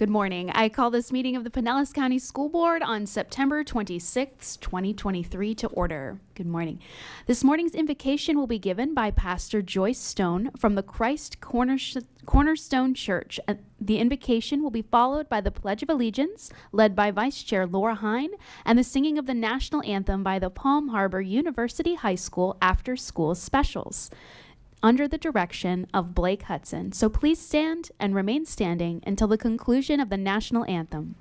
Good morning. I call this meeting of the Pinellas County School Board on September 26th, 2023 to order. Good morning. This morning's invocation will be given by Pastor Joyce Stone from the Christ Cornerstone Church. The invocation will be followed by the Pledge of Allegiance, led by Vice Chair Laura Hine, and the singing of the national anthem by the Palm Harbor University High School After School Specials, under the direction of Blake Hudson. So please stand and remain standing until the conclusion of the national anthem.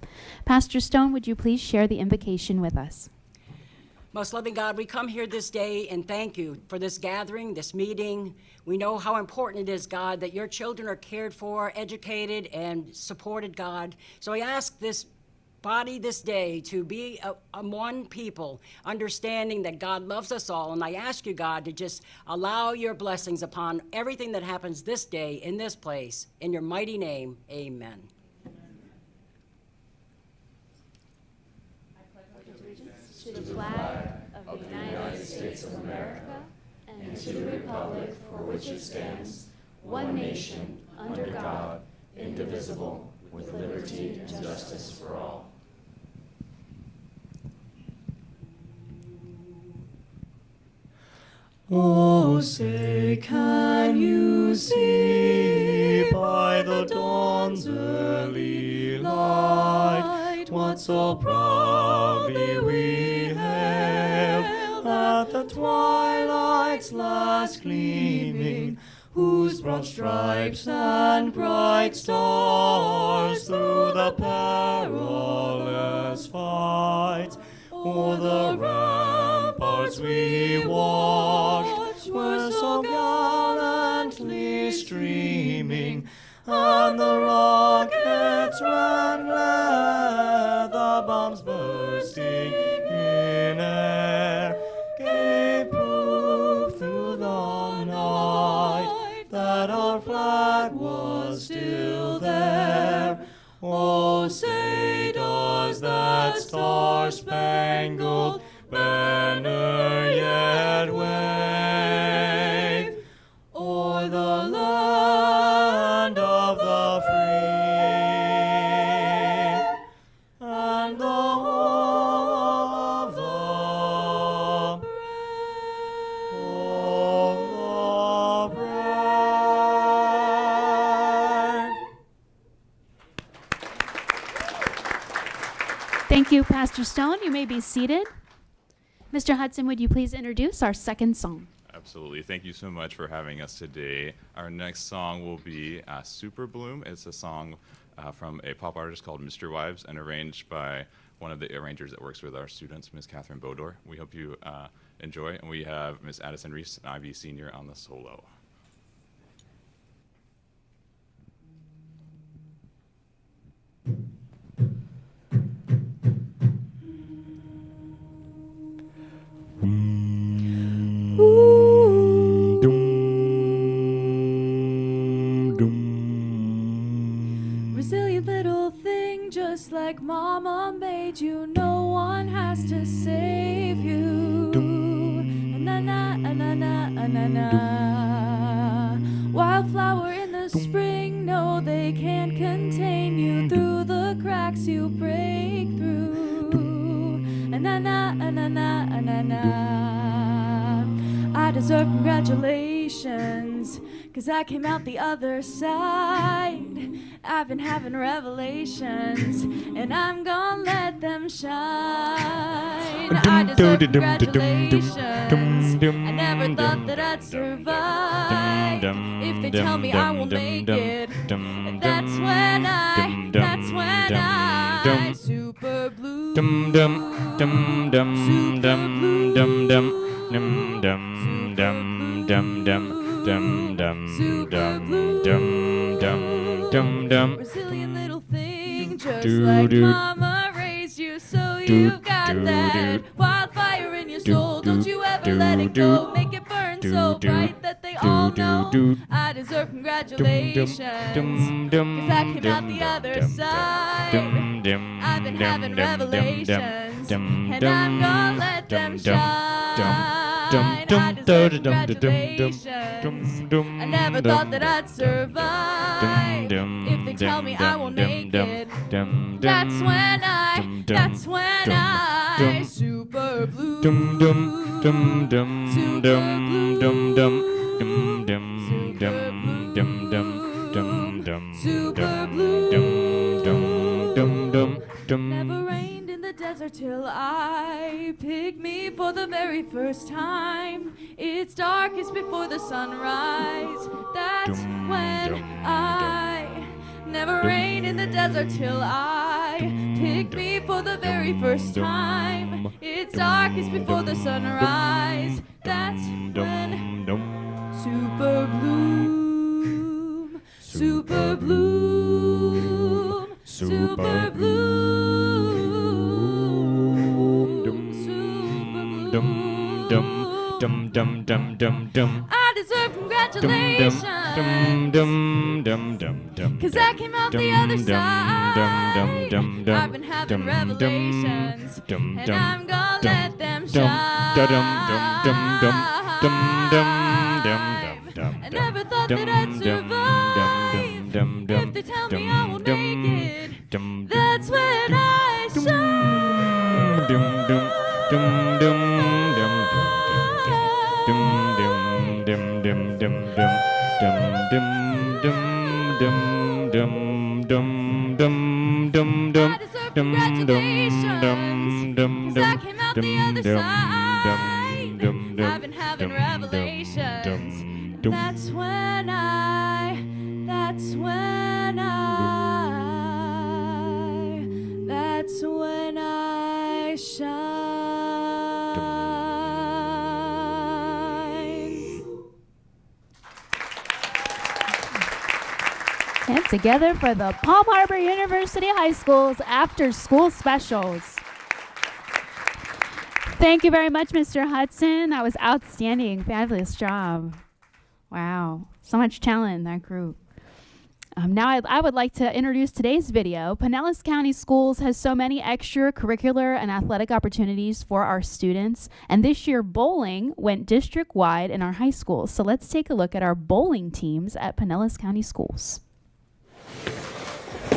Pastor Stone, would you please share the invocation with us? Most loving God, we come here this day and thank you for this gathering, this meeting. We know how important it is, God, that your children are cared for, educated, and supported, God. So I ask this body this day to be a one people, understanding that God loves us all. And I ask you, God, to just allow your blessings upon everything that happens this day in this place. In your mighty name, amen. I pledge allegiance to the flag of the United States of America and to the republic for which it stands, one nation, under God, indivisible, with liberty and justice for all. Oh, say, can you see by the dawn's early light what so proudly we hailed at the twilight's last gleaming, whose broad stripes and bright stars through the perilous fight o'er the ramparts we watched were so gallantly streaming, and the rockets ran glad, the bombs bursting in air gave proof through the night that our flag was still there. Oh, say, does that star-spangled banner yet wave o'er the land of the free and the home of the brave? Thank you, Pastor Stone. You may be seated. Mr. Hudson, would you please introduce our second song? Absolutely. Thank you so much for having us today. Our next song will be Super Bloom. It's a song from a pop artist called Mr. Wives and arranged by one of the arrangers that works with our students, Ms. Catherine Bodor. We hope you enjoy. And we have Ms. Addison Reese and Ivy Sr. on the solo. Resilient little thing, just like Mama made you. No one has to save you. Na na na na na na na. Wildflower in the spring, no, they can't contain you. Through the cracks you break through. Na na na na na na na. I deserve congratulations, 'cause I came out the other side. I've been having revelations, and I'm gonna let them shine. I deserve congratulations. I never thought that I'd survive. If they tell me I will make it, that's when I super blue. Super blue. Resilient little thing, just like Mama raised you, so you've got that wildfire in your soul. Don't you ever let it go. Make it burn so bright that they all know I deserve congratulations, 'cause I came out the other side. I've been having revelations, and I'm gonna let them shine. I deserve congratulations. I never thought that I'd survive. If they tell me I will make it, That's when I super blue. Super blue. Never rained in the desert till I pick me for the very first time. It's darkest before the sunrise. That's when I never rained in the desert till I pick me for the very first time. It's darkest before the sunrise. That's when super bloom, super bloom, super bloom, super bloom. I deserve congratulations, 'cause I came out the other side. I've been having revelations, and I'm gonna let them shine. I never thought that I'd survive. If they tell me I won't make it, that's when I I deserve congratulations, 'cause I came out the other side. I've been having revelations. That's when I shine. And together for the Palm Harbor University High School's After School Specials. Thank you very much, Mr. Hudson. That was outstanding. Fabulous job. Wow. So much talent in that group. Now I would like to introduce today's video. Pinellas County Schools has so many extracurricular and athletic opportunities for our students. And this year, bowling went district-wide in our high schools. So let's take a look at our bowling teams at Pinellas County Schools.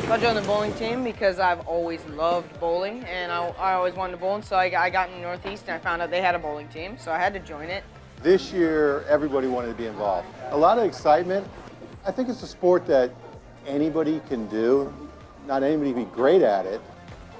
I joined the bowling team because I've always loved bowling, and I always wanted to bowl, and so I got in the Northeast, and I found out they had a bowling team, so I had to join it. This year, everybody wanted to be involved. A lot of excitement. I think it's a sport that anybody can do. Not anybody can be great at it,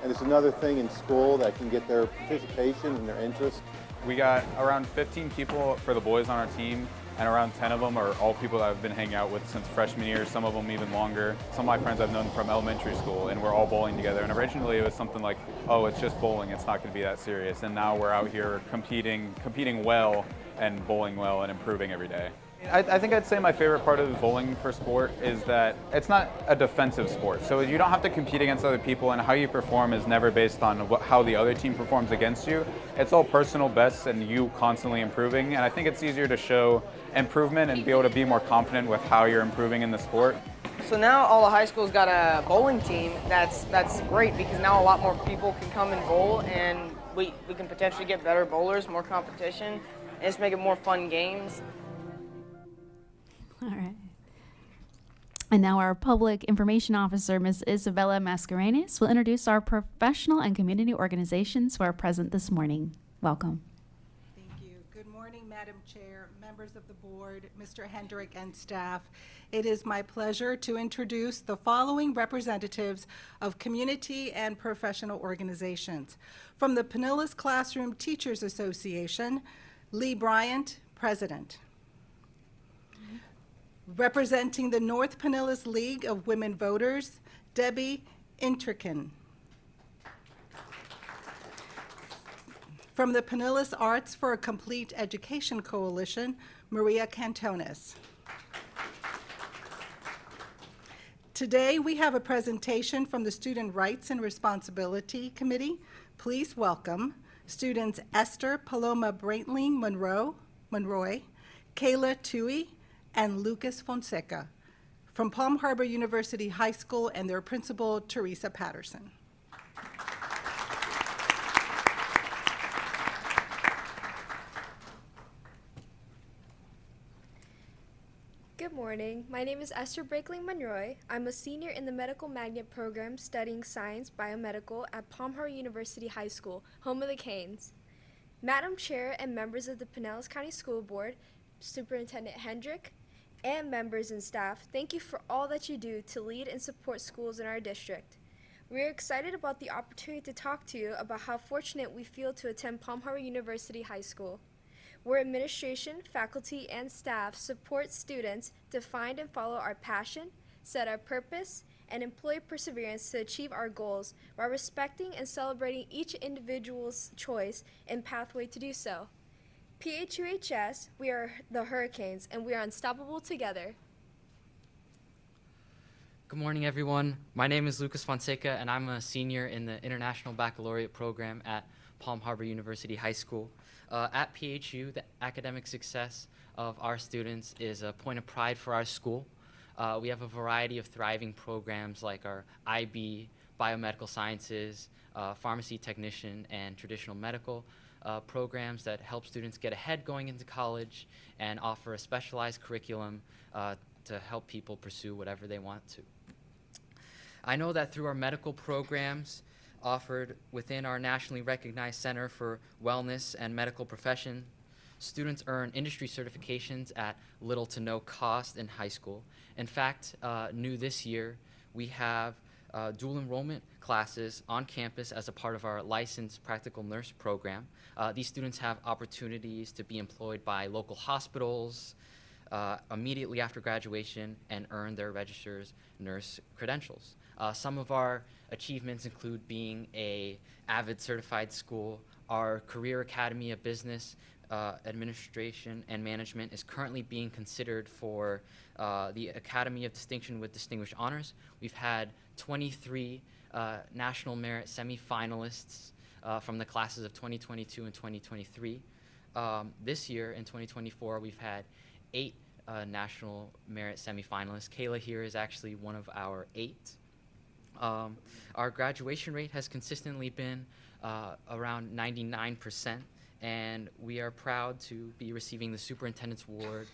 and it's another thing in school that can get their participation and their interest. We got around 15 people for the boys on our team, and around 10 of them are all people that I've been hanging out with since freshman year, some of them even longer. Some of my friends I've known from elementary school, and we're all bowling together. And originally it was something like, oh, it's just bowling, it's not gonna be that serious. And now we're out here competing well and bowling well and improving every day. I think I'd say my favorite part of bowling for sport is that it's not a defensive sport. So you don't have to compete against other people, and how you perform is never based on how the other team performs against you. It's all personal bests and you constantly improving. And I think it's easier to show improvement and be able to be more confident with how you're improving in the sport. So now all the high schools got a bowling team. That's great, because now a lot more people can come and bowl, and we can potentially get better bowlers, more competition, and just make it more fun games. All right. And now our Public Information Officer, Ms. Isabella Mascarenes, will introduce our professional and community organizations who are present this morning. Welcome. Thank you. Good morning, Madam Chair, members of the board, Mr. Hendrick, and staff. It is my pleasure to introduce the following representatives of community and professional organizations. From the Pinellas Classroom Teachers Association, Lee Bryant, President. Representing the North Pinellas League of Women Voters, Debbie Intrican. From the Pinellas Arts for a Complete Education Coalition, Maria Cantones. Today we have a presentation from the Student Rights and Responsibility Committee. Please welcome students Esther Paloma Brantley Monroy, Kayla Tui, and Lucas Fonseca from Palm Harbor University High School, and their principal, Teresa Patterson. Good morning. My name is Esther Brakeling Monroy. I'm a senior in the Medical Magnet program studying science biomedical at Palm Harbor University High School, home of the Canes. Madam Chair and members of the Pinellas County School Board, Superintendent Hendrick, and members and staff, thank you for all that you do to lead and support schools in our district. We are excited about the opportunity to talk to you about how fortunate we feel to attend Palm Harbor University High School, where administration, faculty, and staff support students to find and follow our passion, set our purpose, and employ perseverance to achieve our goals while respecting and celebrating each individual's choice and pathway to do so. PHUHS, we are the Hurricanes, and we are unstoppable together. Good morning, everyone. My name is Lucas Fonseca, and I'm a senior in the International Baccalaureate program at Palm Harbor University High School. At PHU, the academic success of our students is a point of pride for our school. We have a variety of thriving programs like our IB, biomedical sciences, pharmacy technician, and traditional medical programs that help students get ahead going into college and offer a specialized curriculum to help people pursue whatever they want to. I know that through our medical programs offered within our nationally recognized Center for Wellness and Medical Profession, students earn industry certifications at little to no cost in high school. In fact, new this year, we have dual enrollment classes on campus as a part of our licensed practical nurse program. These students have opportunities to be employed by local hospitals immediately after graduation and earn their registered nurse credentials. Some of our achievements include being a AVID certified school. Our Career Academy of Business Administration and Management is currently being considered for the Academy of Distinction with Distinguished Honors. We've had 23 National Merit semifinalists from the classes of 2022 and 2023. This year, in 2024, we've had 8 National Merit semifinalists. Kayla here is actually one of our 8. Our graduation rate has consistently been around 99%, and we are proud to be receiving the Superintendent's Award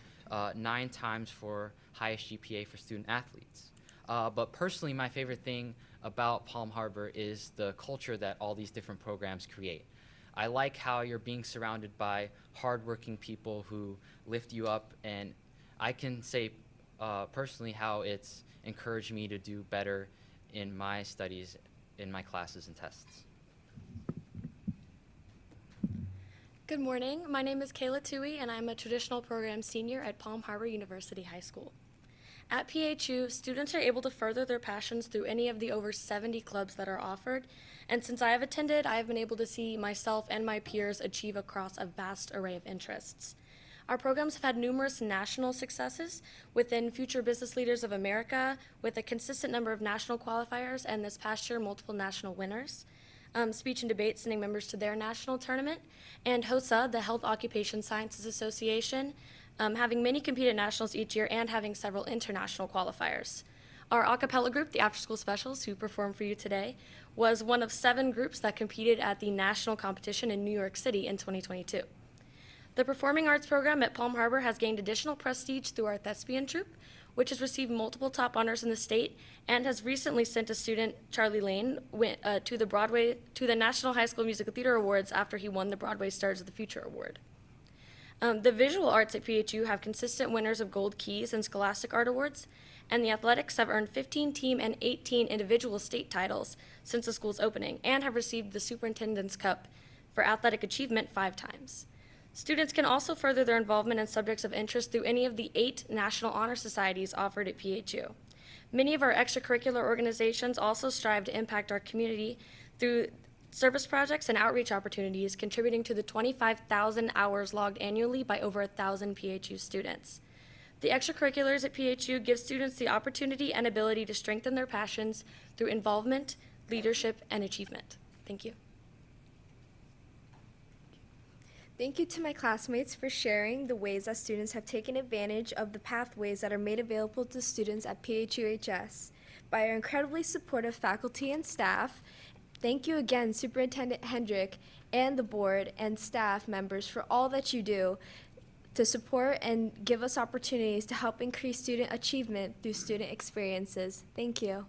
9 times for highest GPA for student athletes. But personally, my favorite thing about Palm Harbor is the culture that all these different programs create. I like how you're being surrounded by hardworking people who lift you up, and I can say personally how it's encouraged me to do better in my studies, in my classes and tests. Good morning. My name is Kayla Tui, and I'm a traditional program senior at Palm Harbor University High School. At PHU, students are able to further their passions through any of the over 70 clubs that are offered, and since I have attended, I have been able to see myself and my peers achieve across a vast array of interests. Our programs have had numerous national successes within Future Business Leaders of America, with a consistent number of national qualifiers, and this past year, multiple national winners. Speech and debate sending members to their national tournament, and HOSA, the Health Occupation Sciences Association, having many compete at nationals each year and having several international qualifiers. Our a cappella group, the After School Specials, who performed for you today, was one of 7 groups that competed at the national competition in New York City in 2022. The Performing Arts program at Palm Harbor has gained additional prestige through our thespian troupe, which has received multiple top honors in the state and has recently sent a student, Charlie Lane, to the National High School Musical Theater Awards after he won the Broadway Stars of the Future Award. The visual arts at PHU have consistent winners of Gold Keys and Scholastic Art Awards, and the athletics have earned 15 team and 18 individual state titles since the school's opening and have received the Superintendent's Cup for athletic achievement 5 times. Students can also further their involvement in subjects of interest through any of the 8 National Honor Societies offered at PHU. Many of our extracurricular organizations also strive to impact our community through service projects and outreach opportunities, contributing to the 25,000 hours logged annually by over 1,000 PHU students. The extracurriculars at PHU give students the opportunity and ability to strengthen their passions through involvement, leadership, and achievement. Thank you. Thank you to my classmates for sharing the ways that students have taken advantage of the pathways that are made available to students at PHUHS by our incredibly supportive faculty and staff. Thank you again, Superintendent Hendrick and the board and staff members for all that you do to support and give us opportunities to help increase student achievement through student experiences. Thank you.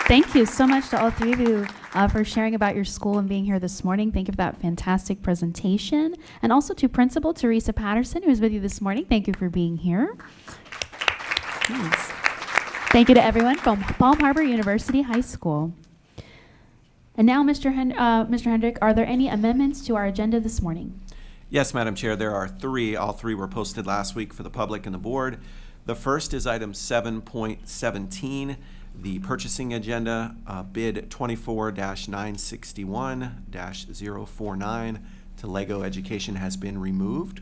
Thank you so much to all three of you for sharing about your school and being here this morning. Thank you for that fantastic presentation. And also to Principal Teresa Patterson, who is with you this morning. Thank you for being here. Yes. Thank you to everyone from Palm Harbor University High School. And now, Mr. Hendrick, are there any amendments to our agenda this morning? Yes, Madam Chair, there are three. All three were posted last week for the public and the board. The first is item 7.17, the purchasing agenda, bid 24-961-049 to Lego Education has been removed.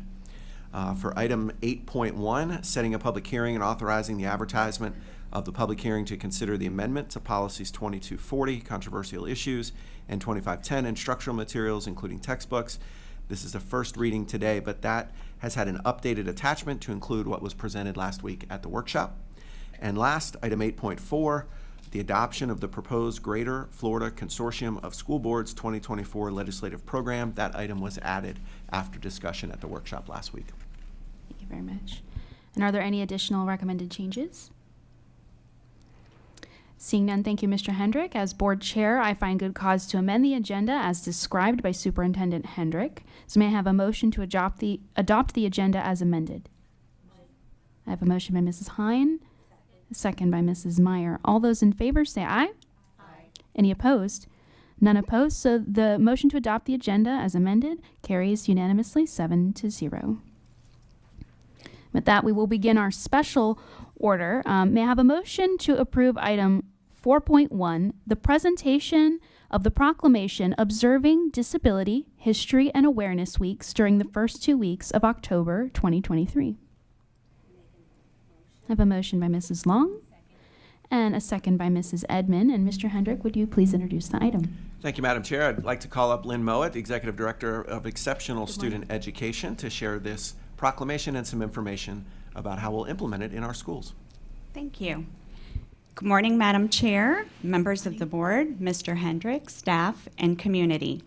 For item 8.1, setting a public hearing and authorizing the advertisement of the public hearing to consider the amendment to policies 2240, controversial issues, and 2510, instructional materials, including textbooks. This is the first reading today, but that has had an updated attachment to include what was presented last week at the workshop. And last, item 8.4, the adoption of the proposed Greater Florida Consortium of School Boards 2024 legislative program. That item was added after discussion at the workshop last week. Thank you very much. And are there any additional recommended changes? Seeing none, thank you, Mr. Hendrick. As board chair, I find good cause to amend the agenda as described by Superintendent Hendrick. So may I have a motion to adopt the agenda as amended? I have a motion by Mrs. Hine, a second by Mrs. Meyer. All those in favor say aye. Aye. Any opposed? None opposed. So the motion to adopt the agenda as amended carries unanimously 7-0. With that, we will begin our special order. May I have a motion to approve item 4.1, the presentation of the proclamation observing Disability, History, and Awareness Weeks during the first 2 weeks of October 2023. I have a motion by Mrs. Long and a second by Mrs. Edmond. And Mr. Hendrick, would you please introduce the item? Thank you, Madam Chair. I'd like to call up Lynn Mowat, Executive Director of Exceptional Student Education, to share this proclamation and some information about how we'll implement it in our schools. Thank you. Good morning, Madam Chair, members of the board, Mr. Hendrick, staff, and community.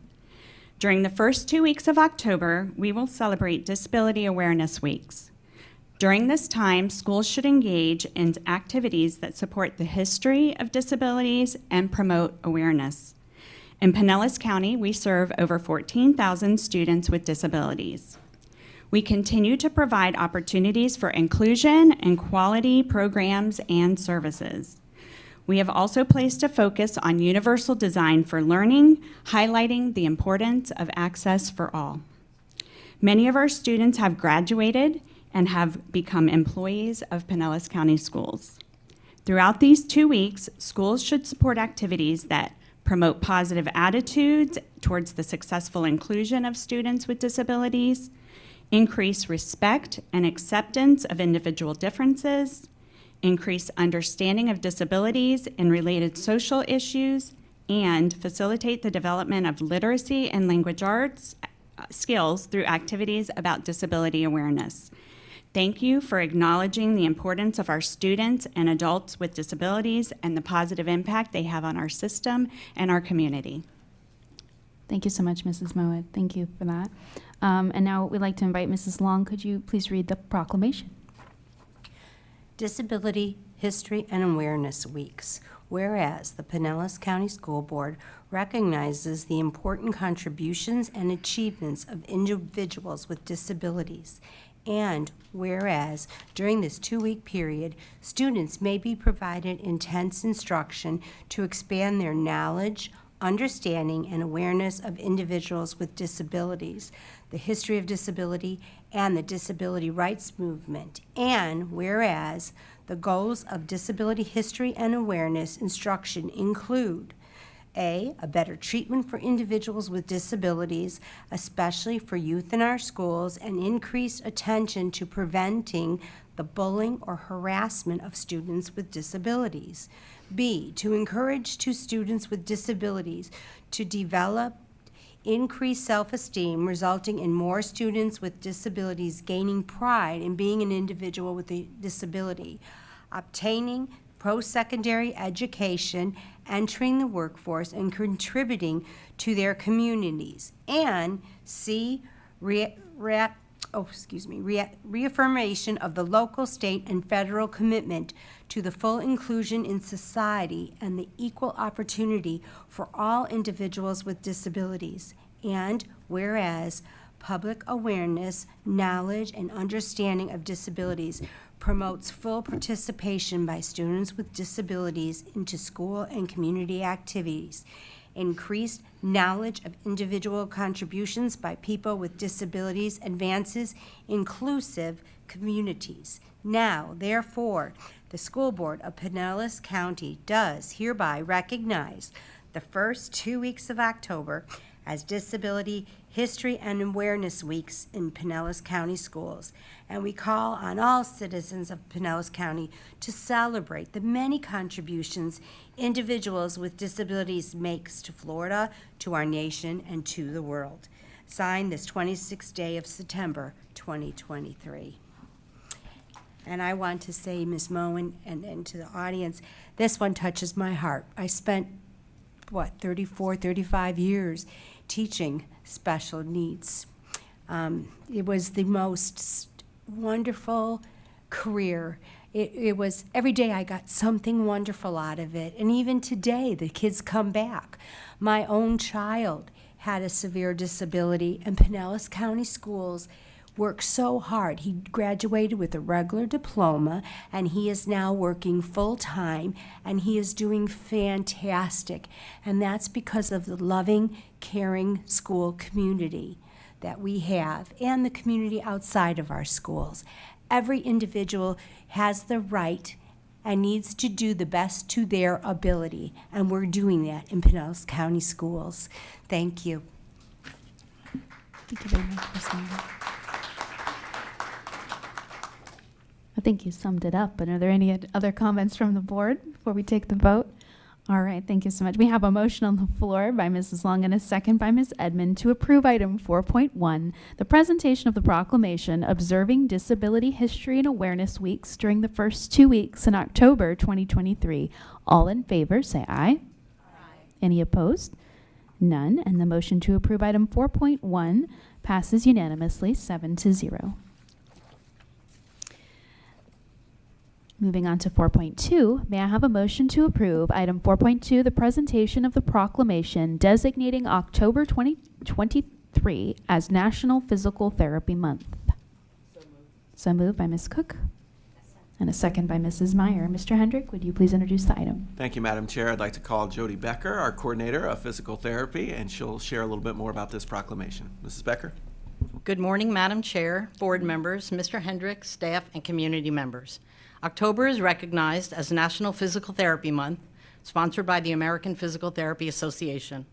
During the first 2 weeks of October, we will celebrate Disability Awareness Weeks. During this time, schools should engage in activities that support the history of disabilities and promote awareness. In Pinellas County, we serve over 14,000 students with disabilities. We continue to provide opportunities for inclusion and quality programs and services. We have also placed a focus on universal design for learning, highlighting the importance of access for all. Many of our students have graduated and have become employees of Pinellas County Schools. Throughout these 2 weeks, schools should support activities that promote positive attitudes towards the successful inclusion of students with disabilities, increase respect and acceptance of individual differences, increase understanding of disabilities and related social issues, and facilitate the development of literacy and language arts skills through activities about disability awareness. Thank you for acknowledging the importance of our students and adults with disabilities and the positive impact they have on our system and our community. Thank you so much, Mrs. Mowat. Thank you for that. And now we'd like to invite Mrs. Long. Could you please read the proclamation? Disability, History, and Awareness Weeks. Whereas the Pinellas County School Board recognizes the important contributions and achievements of individuals with disabilities, and whereas during this 2-week period, students may be provided intense instruction to expand their knowledge, understanding, and awareness of individuals with disabilities, the history of disability, and the disability rights movement. And whereas the goals of disability history and awareness instruction include a better treatment for individuals with disabilities, especially for youth in our schools, and increased attention to preventing the bullying or harassment of students with disabilities. B, to encourage students with disabilities to develop increased self-esteem, resulting in more students with disabilities gaining pride in being an individual with a disability, obtaining post-secondary education, entering the workforce and contributing to their communities. And C, reaffirmation of the local, state, and federal commitment to the full inclusion in society and the equal opportunity for all individuals with disabilities. And whereas public awareness, knowledge, and understanding of disabilities promotes full participation by students with disabilities into school and community activities. Increased knowledge of individual contributions by people with disabilities advances inclusive communities. Now, therefore, the School Board of Pinellas County does hereby recognize the first 2 weeks of October as Disability History and Awareness Weeks in Pinellas County Schools. And we call on all citizens of Pinellas County to celebrate the many contributions individuals with disabilities makes to Florida, to our nation, and to the world. Signed this 26th day of September, 2023. And I want to say, Ms. Moen, and to the audience, this one touches my heart. I spent, 35 years teaching special needs. It was the most wonderful career. It was, every day I got something wonderful out of it. And even today, the kids come back. My own child had a severe disability, and Pinellas County Schools worked so hard. He graduated with a regular diploma, and he is now working full-time, and he is doing fantastic. And that's because of the loving, caring school community that we have, and the community outside of our schools. Every individual has the right and needs to do the best to their ability, and we're doing that in Pinellas County Schools. Thank you. Thank you very much, Ms. Lambert. I think you summed it up, but are there any other comments from the board before we take the vote? All right, thank you so much. We have a motion on the floor by Mrs. Long and a second by Ms. Edmond to approve item 4.1, the presentation of the proclamation observing Disability History and Awareness Weeks during the first 2 weeks in October 2023. All in favor, say aye. Aye. Any opposed? None, and the motion to approve item 4.1 passes unanimously 7-0. Moving on to 4.2, may I have a motion to approve item 4.2, the presentation of the proclamation designating October 2023 as National Physical Therapy Month? So moved by Ms. Cook and a second by Mrs. Meyer. Mr. Hendrick, would you please introduce the item? Thank you, Madam Chair. I'd like to call Jody Becker, our coordinator of physical therapy, and she'll share a little bit more about this proclamation. Mrs. Becker. Good morning, Madam Chair, board members, Mr. Hendrick, staff, and community members. October is recognized as National Physical Therapy Month, sponsored by the American Physical Therapy Association.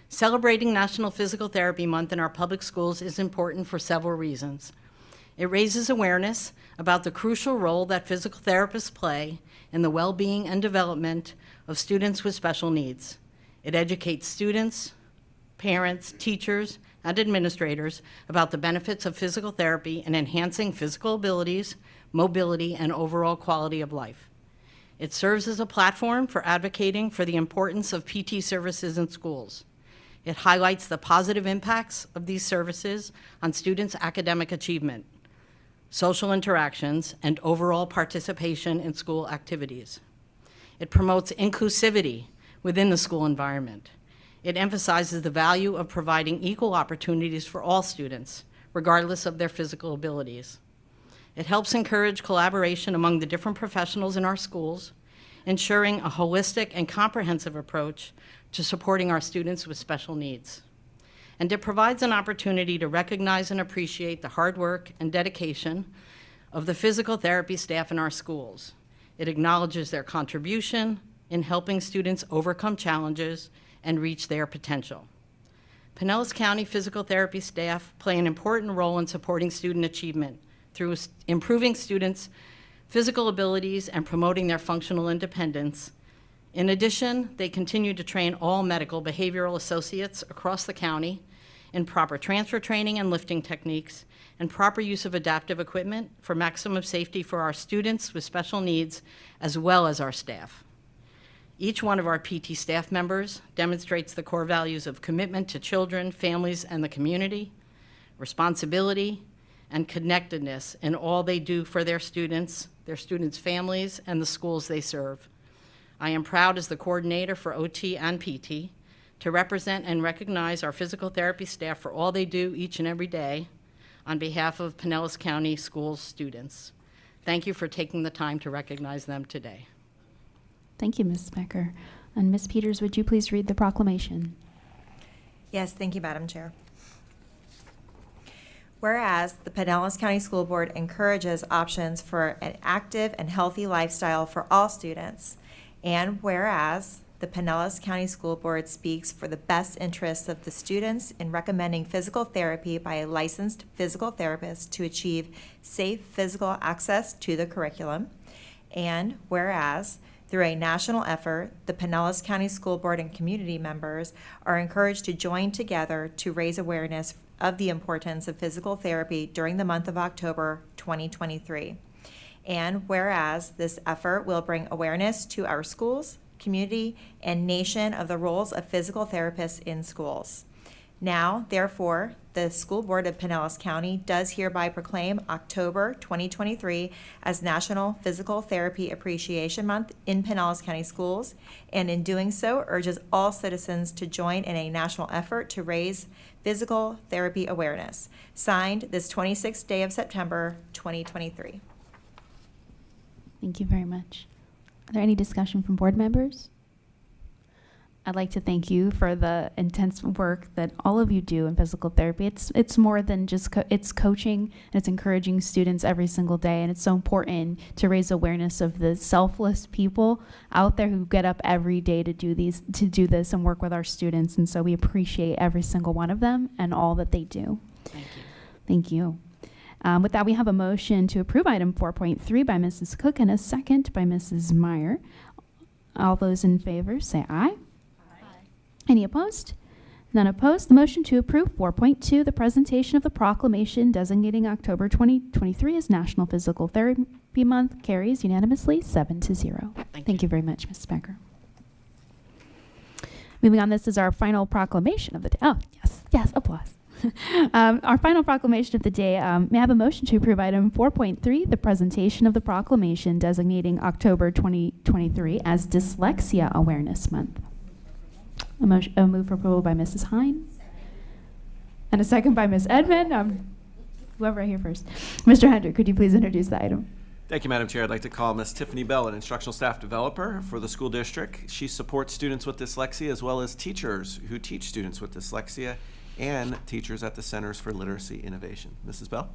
Celebrating National Physical Therapy Month in our public schools is important for several reasons. It raises awareness about the crucial role that physical therapists play in the well-being and development of students with special needs. It educates students, parents, teachers, and administrators about the benefits of physical therapy in enhancing physical abilities, mobility, and overall quality of life. It serves as a platform for advocating for the importance of PT services in schools. It highlights the positive impacts of these services on students' academic achievement, social interactions, and overall participation in school activities. It promotes inclusivity within the school environment. It emphasizes the value of providing equal opportunities for all students, regardless of their physical abilities. It helps encourage collaboration among the different professionals in our schools, ensuring a holistic and comprehensive approach to supporting our students with special needs. And it provides an opportunity to recognize and appreciate the hard work and dedication of the physical therapy staff in our schools. It acknowledges their contribution in helping students overcome challenges and reach their potential. Pinellas County physical therapy staff play an important role in supporting student achievement through improving students' physical abilities and promoting their functional independence. In addition, they continue to train all medical behavioral associates across the county in proper transfer training and lifting techniques and proper use of adaptive equipment for maximum safety for our students with special needs as well as our staff. Each one of our PT staff members demonstrates the core values of commitment to children, families, and the community, responsibility, and connectedness in all they do for their students' families, and the schools they serve. I am proud as the coordinator for OT and PT to represent and recognize our physical therapy staff for all they do each and every day on behalf of Pinellas County Schools students. Thank you for taking the time to recognize them today. Thank you, Ms. Becker. And Ms. Peters, would you please read the proclamation? Yes, thank you, Madam Chair. Whereas the Pinellas County School Board encourages options for an active and healthy lifestyle for all students, and whereas the Pinellas County School Board speaks for the best interests of the students in recommending physical therapy by a licensed physical therapist to achieve safe physical access to the curriculum, and whereas through a national effort, the Pinellas County School Board and community members are encouraged to join together to raise awareness of the importance of physical therapy during the month of October 2023. And whereas this effort will bring awareness to our schools, community, and nation of the roles of physical therapists in schools. Now, therefore, the School Board of Pinellas County does hereby proclaim October 2023 as National Physical Therapy Appreciation Month in Pinellas County Schools, and in doing so urges all citizens to join in a national effort to raise physical therapy awareness. Signed this 26th day of September 2023. Thank you very much. Are there any discussion from board members? I'd like to thank you for the intense work that all of you do in physical therapy. It's more than just it's coaching, and it's encouraging students every single day, and it's so important to raise awareness of the selfless people out there who get up every day to do this and work with our students. And so we appreciate every single one of them and all that they do. Thank you. Thank you. With that, we have a motion to approve item 4.3 by Mrs. Cook and a second by Mrs. Meyer. All those in favor say aye. Any opposed? None opposed. The motion to approve 4.2, the presentation of the proclamation designating October 2023 as National Physical Therapy Month, carries unanimously 7-0. Thank you very much, Ms. Becker. Moving on, this is our final proclamation of the day. Oh, yes, applause. Our final proclamation of the day, may I have a motion to approve item 4.3, the presentation of the proclamation designating October 2023 as Dyslexia Awareness Month. A move for approval by Mrs. Hines. And a second by Ms. Edmond. Whoever I hear first. Mr. Hendrick, could you please introduce the item? Thank you, Madam Chair. I'd like to call Ms. Tiffany Bell, an instructional staff developer for the school district. She supports students with dyslexia as well as teachers who teach students with dyslexia and teachers at the Centers for Literacy Innovation. Mrs. Bell?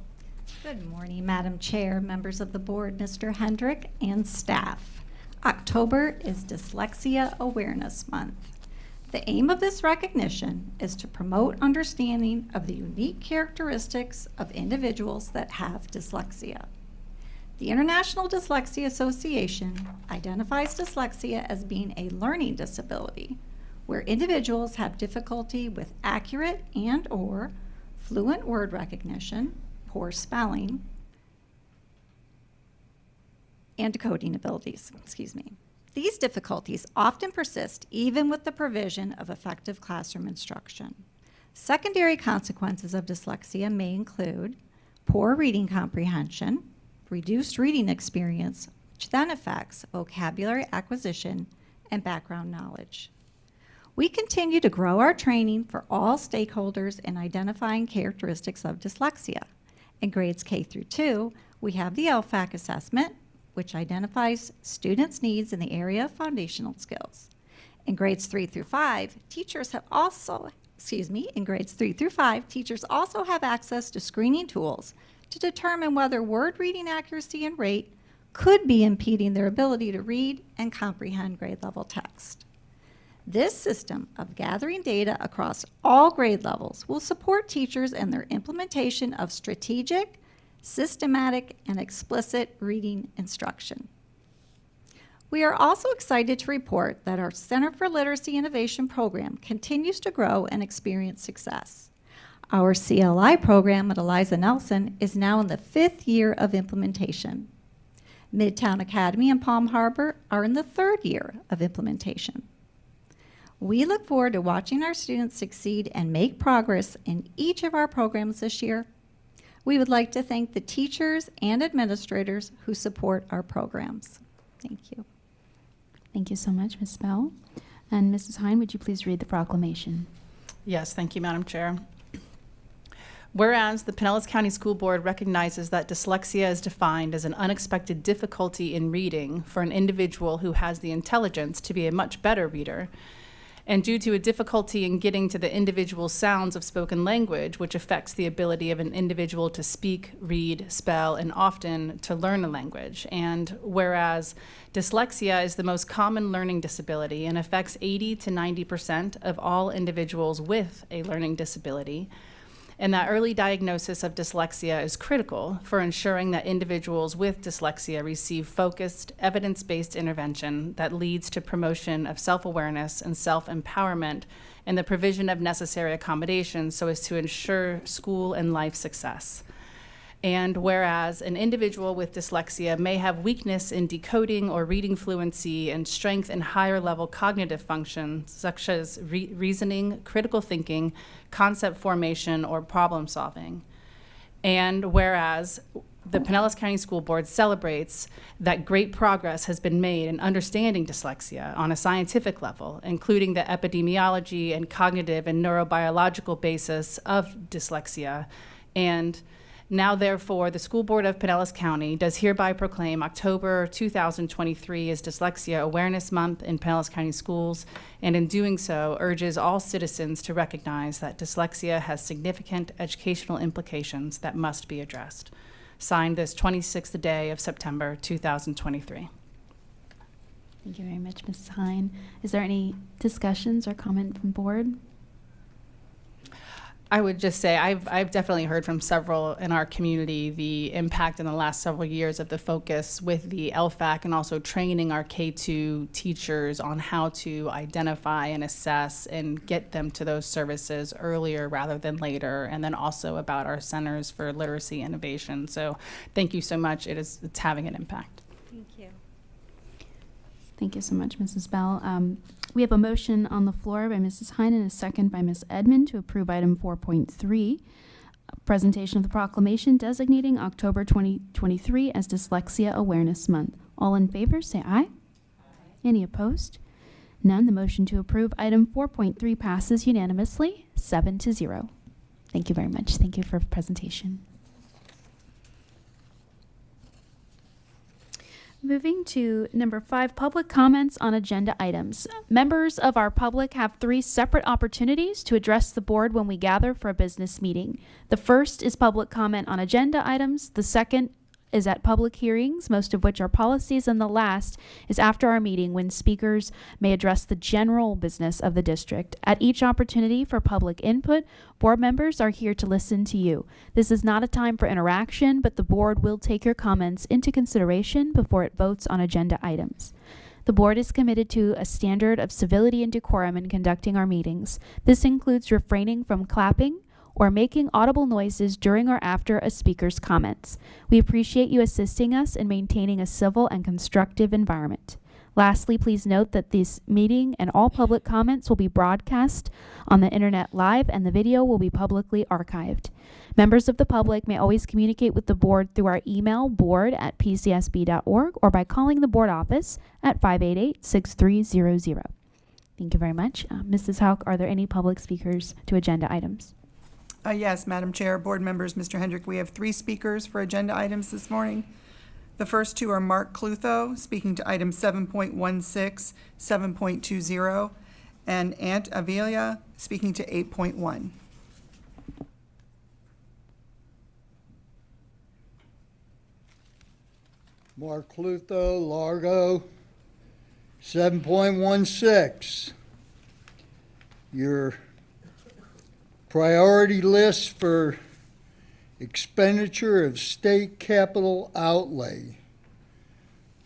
Good morning, Madam Chair, members of the board, Mr. Hendrick, and staff. October is Dyslexia Awareness Month. The aim of this recognition is to promote understanding of the unique characteristics of individuals that have dyslexia. The International Dyslexia Association identifies dyslexia as being a learning disability where individuals have difficulty with accurate and/or fluent word recognition, poor spelling, and decoding abilities. These difficulties often persist even with the provision of effective classroom instruction. Secondary consequences of dyslexia may include poor reading comprehension, reduced reading experience, which then affects vocabulary acquisition and background knowledge. We continue to grow our training for all stakeholders in identifying characteristics of dyslexia. In grades K through 2, we have the LFAC assessment, which identifies students' needs in the area of foundational skills. In grades 3 through 5, teachers also have access to screening tools to determine whether word reading accuracy and rate could be impeding their ability to read and comprehend grade level text. This system of gathering data across all grade levels will support teachers in their implementation of strategic, systematic, and explicit reading instruction. We are also excited to report that our Center for Literacy Innovation program continues to grow and experience success. Our CLI program at Eliza Nelson is now in the 5th year of implementation. Midtown Academy and Palm Harbor are in the 3rd year of implementation. We look forward to watching our students succeed and make progress in each of our programs this year. We would like to thank the teachers and administrators who support our programs. Thank you. Thank you so much, Ms. Bell. And Mrs. Hine, would you please read the proclamation? Yes, thank you, Madam Chair. Whereas the Pinellas County School Board recognizes that dyslexia is defined as an unexpected difficulty in reading for an individual who has the intelligence to be a much better reader, and due to a difficulty in getting to the individual sounds of spoken language, which affects the ability of an individual to speak, read, spell, and often to learn a language. And whereas dyslexia is the most common learning disability and affects 80 to 90% of all individuals with a learning disability, and that early diagnosis of dyslexia is critical for ensuring that individuals with dyslexia receive focused, evidence-based intervention that leads to promotion of self-awareness and self-empowerment and the provision of necessary accommodations so as to ensure school and life success. And whereas an individual with dyslexia may have weakness in decoding or reading fluency and strength in higher level cognitive functions such as reasoning, critical thinking, concept formation, or problem solving. And whereas the Pinellas County School Board celebrates that great progress has been made in understanding dyslexia on a scientific level, including the epidemiology and cognitive and neurobiological basis of dyslexia. And now, therefore, the School Board of Pinellas County does hereby proclaim October 2023 as Dyslexia Awareness Month in Pinellas County Schools, and in doing so, urges all citizens to recognize that dyslexia has significant educational implications that must be addressed. Signed this 26th day of September 2023. Thank you very much, Mrs. Hine. Is there any discussions or comment from board? I would just say I've definitely heard from several in our community the impact in the last several years of the focus with the LFAC and also training our K-2 teachers on how to identify and assess and get them to those services earlier rather than later, and then also about our Centers for Literacy Innovation. So thank you so much. It's having an impact. Thank you. Thank you so much, Mrs. Bell. We have a motion on the floor by Mrs. Hine and a second by Ms. Edmond to approve item 4.3, presentation of the proclamation designating October 2023 as Dyslexia Awareness Month. All in favor, say aye. Any opposed? None. The motion to approve item 4.3 passes unanimously, 7-0. Thank you very much. Thank you for the presentation. Moving to number 5, public comments on agenda items. Members of our public have 3 separate opportunities to address the board when we gather for a business meeting. The first is public comment on agenda items. The second is at public hearings, most of which are policies, and the last is after our meeting when speakers may address the general business of the district. At each opportunity for public input, board members are here to listen to you. This is not a time for interaction, but the board will take your comments into consideration before it votes on agenda items. The board is committed to a standard of civility and decorum in conducting our meetings. This includes refraining from clapping or making audible noises during or after a speaker's comments. We appreciate you assisting us in maintaining a civil and constructive environment. Lastly, please note that this meeting and all public comments will be broadcast on the internet live and the video will be publicly archived. Members of the public may always communicate with the board through our email board@pcsb.org or by calling the board office at 588-6300. Thank you very much. Mrs. Hauk, are there any public speakers to agenda items? Yes, Madam Chair, board members, Mr. Hendrick, we have 3 speakers for agenda items this morning. The first 2 are Mark Clutho, speaking to items 7.16, 7.20, and Aunt Avelia, speaking to 8.1. Mark Clutho, Largo, 7.16. Your priority list for expenditure of state capital outlay.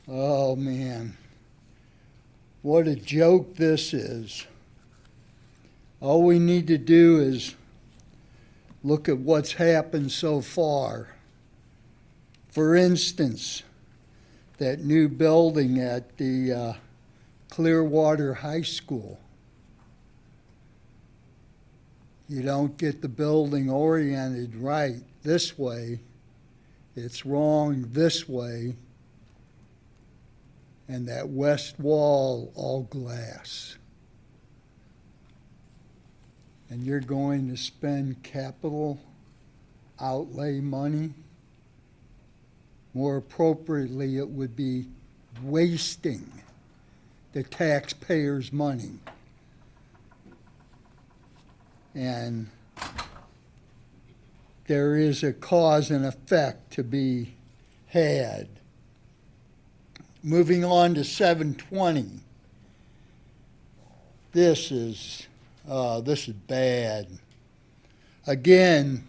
Oh man, what a joke this is. All we need to do is look at what's happened so far. For instance, that new building at the Clearwater High School. You don't get the building oriented right this way, it's wrong this way, and that west wall all glass. And you're going to spend capital outlay money? More appropriately, it would be wasting the taxpayers' money. And there is a cause and effect to be had. Moving on to 720. This is bad. Again,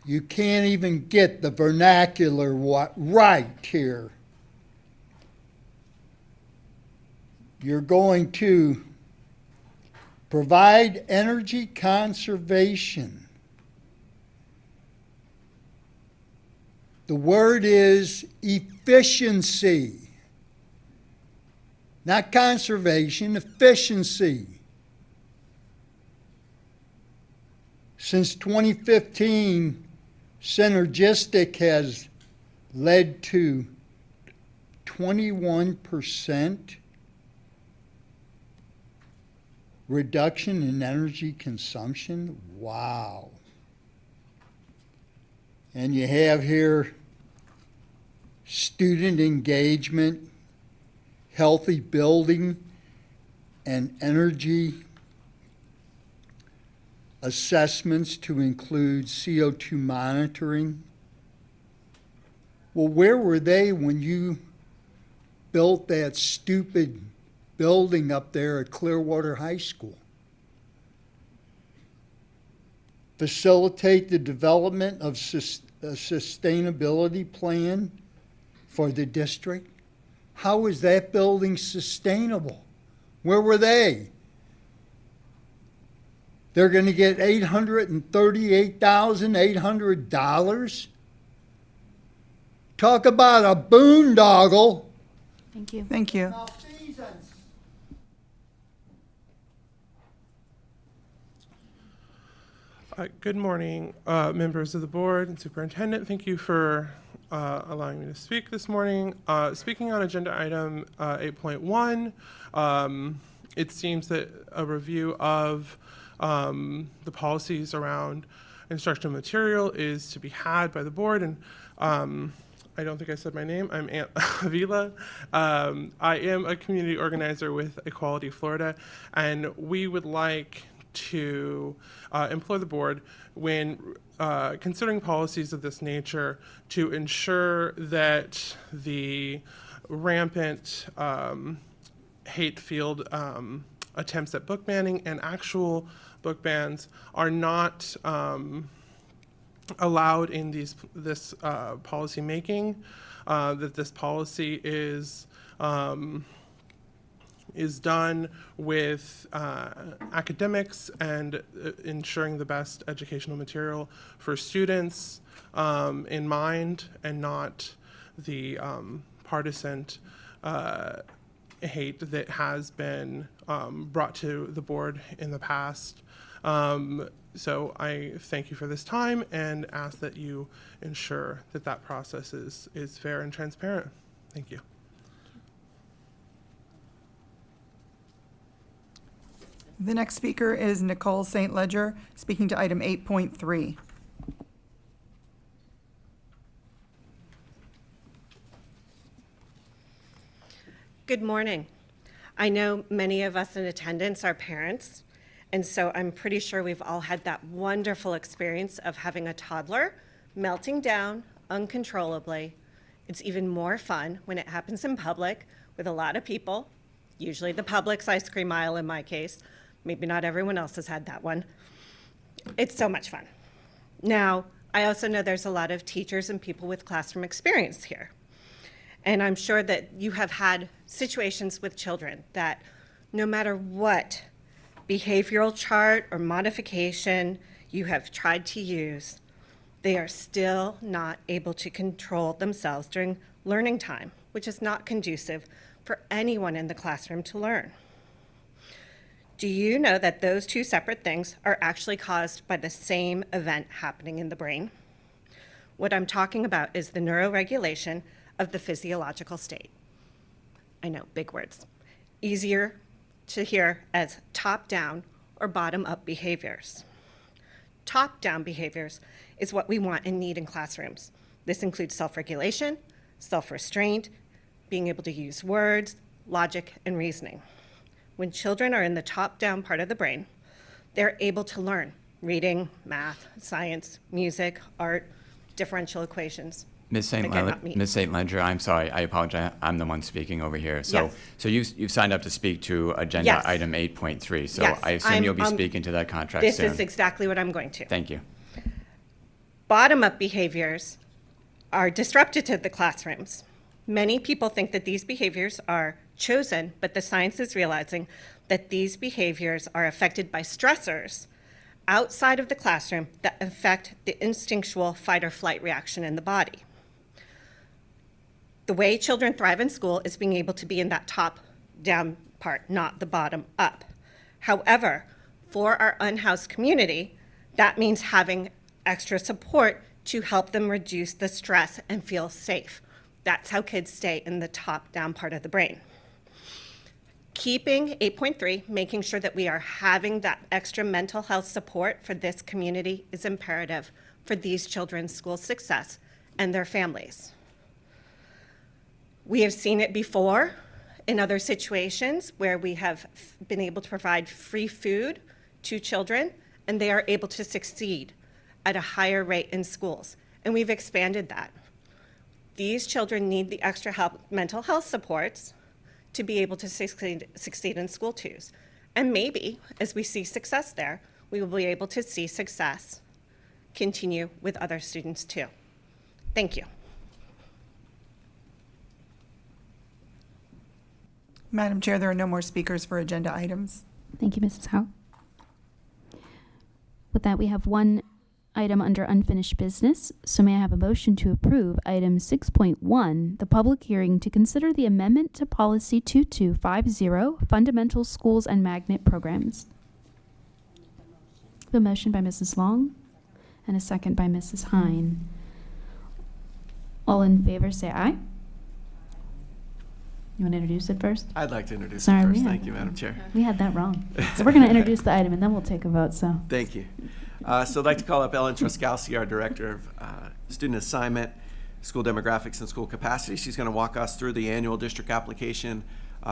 you can't even get the vernacular right here. You're going to provide energy conservation. The word is efficiency. Not conservation, efficiency. Since 2015, Synergistic has led to 21% reduction in energy consumption. Wow. And you have here student engagement, healthy building, and energy assessments to include CO2 monitoring. Well, where were they when you built that stupid building up there at Clearwater High School? Facilitate the development of a sustainability plan for the district. How is that building sustainable? Where were they? They're going to get $838,800. Talk about a boondoggle. Thank you. Thank you. Good morning, members of the board and superintendent. Thank you for allowing me to speak this morning. Speaking on agenda item 8.1, it seems that a review of the policies around instructional material is to be had by the board. And I don't think I said my name. I'm Aunt Avila. I am a community organizer with Equality Florida, and we would like to implore the board when considering policies of this nature to ensure that the rampant hate-filled attempts at book banning and actual book bans are not allowed in this policy making, that this policy is done with academics and ensuring the best educational material for students in mind, and not the partisan hate that has been brought to the board in the past. So I thank you for this time and ask that you ensure that that process is fair and transparent. Thank you. The next speaker is Nicole St. Ledger, speaking to item 8.3. Good morning. I know many of us in attendance are parents, and so I'm pretty sure we've all had that wonderful experience of having a toddler melting down uncontrollably. It's even more fun when it happens in public with a lot of people, usually the Publix ice cream aisle in my case. Maybe not everyone else has had that one. It's so much fun. Now, I also know there's a lot of teachers and people with classroom experience here. And I'm sure that you have had situations with children that no matter what behavioral chart or modification you have tried to use, they are still not able to control themselves during learning time. which is not conducive for anyone in the classroom to learn. Do you know that those two separate things are actually caused by the same event happening in the brain? What I'm talking about is the neuroregulation of the physiological state. I know, big words. Easier to hear as top-down or bottom-up behaviors. Top-down behaviors is what we want and need in classrooms. This includes self-regulation, self-restraint, being able to use words, logic, and reasoning. When children are in the top-down part of the brain, they're able to learn reading, math, science, music, art, differential equations. Ms. St. Ledger, I'm sorry, I apologize. I'm the one speaking over here. So, Yes. so you've signed up to speak to agenda Yes. item 8.3. So Yes, I assume you'll be I'm- speaking to that contract This soon. is exactly what I'm going to. Thank you. Bottom-up behaviors are disruptive to the classrooms. Many people think that these behaviors are chosen, but the science is realizing that these behaviors are affected by stressors outside of the classroom that affect the instinctual fight or flight reaction in the body. The way children thrive in school is being able to be in that top-down part, not the bottom-up. However, for our unhoused community, that means having extra support to help them reduce the stress and feel safe. That's how kids stay in the top-down part of the brain. Keeping 8.3, making sure that we are having that extra mental health support for this community is imperative for these children's school success and their families. We have seen it before in other situations where we have been able to provide free food to children, and they are able to succeed at a higher rate in schools. And we've expanded that. These children need the extra help, mental health supports to be able to succeed in school twos. And maybe, as we see success there, we will be able to see success continue with other students too. Thank you. Madam Chair, there are no more speakers for agenda items. Thank you, Mrs. Howe. With that, we have one item under unfinished business. So may I have a motion to approve item 6.1, the public hearing to consider the amendment to policy 2250, fundamental schools and magnet programs. The motion by Mrs. Long and a second by Mrs. Hine. All in favor say aye. You want to introduce it first? I'd like to introduce Sorry, it we first. had- Thank you, Madam Chair. We had that wrong. So we're going to introduce the item and then we'll take a vote. So Thank you. So I'd like to call up Ellen Truskowski, our Director of Student Assignment, School Demographics, and School Capacity. She's going to walk us through the annual district application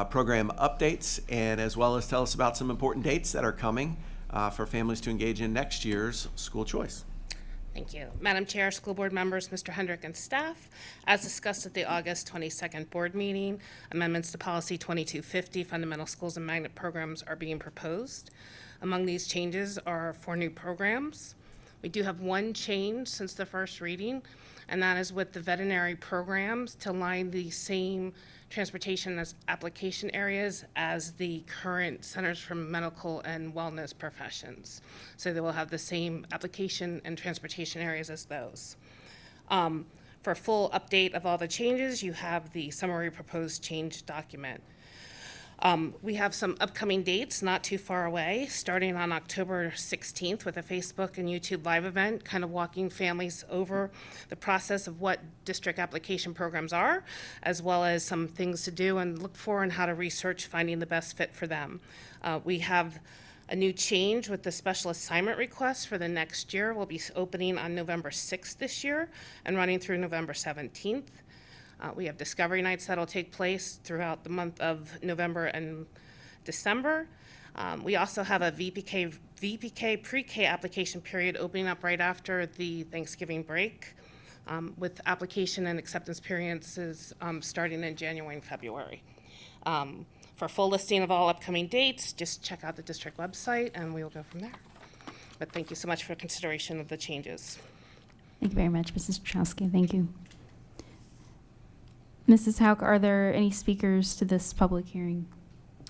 program updates, and as well as tell us about some important dates that are coming for families to engage in next year's school choice. Thank you. Madam Chair, school board members, Mr. Hendrick, and staff, as discussed at the August 22nd board meeting, amendments to policy 2250, fundamental schools and magnet programs, are being proposed. Among these changes are 4 new programs. We do have one change since the first reading, and that is with the veterinary programs to align the same transportation as application areas as the current Centers for Medical and Wellness Professions. So they will have the same application and transportation areas as those. For a full update of all the changes, you have the summary proposed change document. We have some upcoming dates not too far away, starting on October 16th with a Facebook and YouTube live event, kind of walking families over the process of what district application programs are, as well as some things to do and look for and how to research finding the best fit for them. We have a new change with the special assignment request for the next year. We'll be opening on November 6th this year and running through November 17th. We have discovery nights that'll take place throughout the month of November and December. We also have a VPK pre-K application period opening up right after the Thanksgiving break, with application and acceptance periods starting in January and February. For a full listing of all upcoming dates, just check out the district website and we will go from there. But thank you so much for consideration of the changes. thank you very much, Mrs. Truskowski. Thank you. Mrs. Hauk, are there any speakers to this public hearing?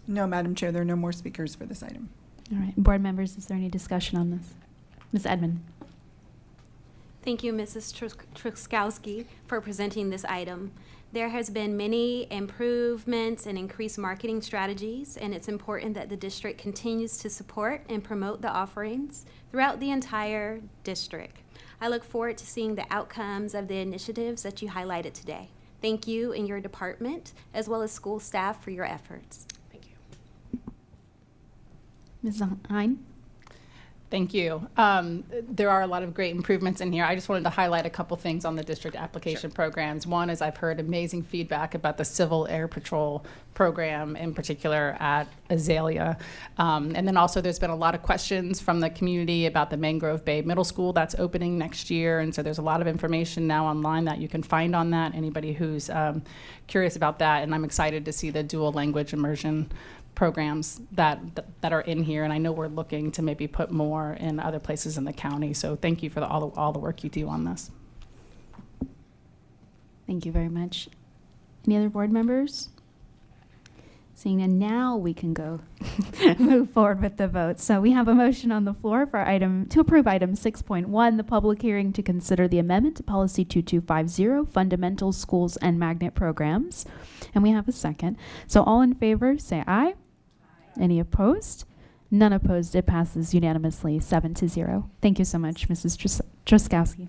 No, Madam Chair, there are no more speakers for this item. All right, board members, is there any discussion on this? Ms. Edmond? Thank you, Mrs. Truskowski, for presenting this item. There has been many improvements and increased marketing strategies, and it's important that the district continues to support and promote the offerings throughout the entire district. I look forward to seeing the outcomes of the initiatives that you highlighted today. Thank you and your department, as well as school staff, for your efforts. Thank you. Ms. Hine? Thank you. There are a lot of great improvements in here. I just wanted to highlight a couple things on the district application programs. One is I've heard amazing feedback about the Civil Air Patrol program, in particular at Azalea. And then also there's been a lot of questions from the community about the Mangrove Bay Middle School that's opening next year. And so there's a lot of information now online that you can find on that, anybody who's curious about that. And I'm excited to see the dual language immersion programs that are in here, and I know we're looking to maybe put more in other places in the county. So thank you for all the work you do on this. Thank you very much. Any other board members? Seeing none, now we can go move forward with the vote. So we have a motion on the floor for to approve item 6.1, the public hearing to consider the amendment to policy 2250, fundamental schools and magnet programs. And we have a second. So all in favor, say aye. Any opposed? None opposed. It passes unanimously, 7-0. Thank you so much, Mrs. Truskowski.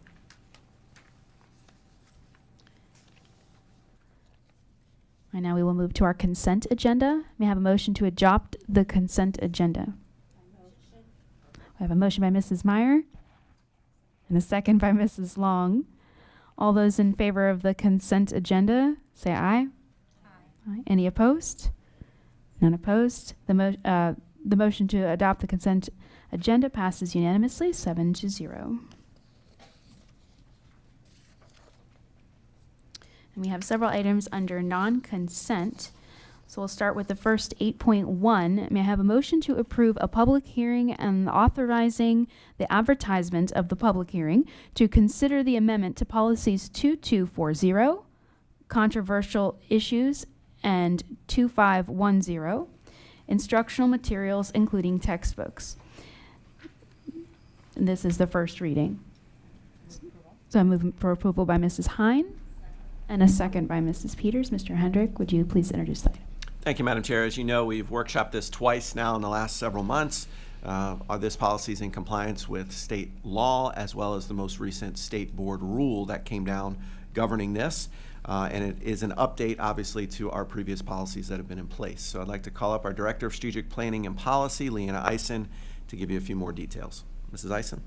And now we will move to our consent agenda. May I have a motion to adopt the consent agenda? I have a motion by Mrs. Meyer and a second by Mrs. Long. All those in favor of the consent agenda, say aye. Aye. Any opposed? None opposed. The motion to adopt the consent agenda passes unanimously, 7-0. And we have several items under non-consent. So we'll start with the first 8.1. May I have a motion to approve a public hearing and authorizing the advertisement of the public hearing to consider the amendment to policies 2240, controversial issues, and 2510, instructional materials, including textbooks. And this is the first reading. So I move for approval by Mrs. Hine and a second by Mrs. Peters. Mr. Hendrick, would you please introduce the item? Thank you, Madam Chair. As you know, we've workshopped this twice now in the last several months. This policy is in compliance with state law as well as the most recent state board rule that came down governing this. And it is an update, obviously, to our previous policies that have been in place. So I'd like to call up our Director of Strategic Planning and Policy, Leanna Eisen, to give you a few more details. Mrs. Eisen.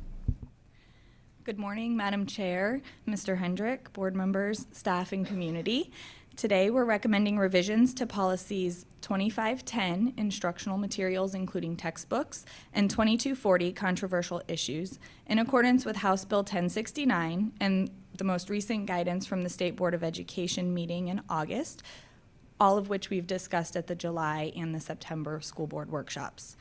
Good morning, Madam Chair, Mr. Hendrick, board members, staff, and community. Today, we're recommending revisions to policies 2510, instructional materials including textbooks, and 2240, controversial issues, in accordance with House Bill 1069 and the most recent guidance from the State Board of Education meeting in August, all of which we've discussed at the July and the September school board workshops.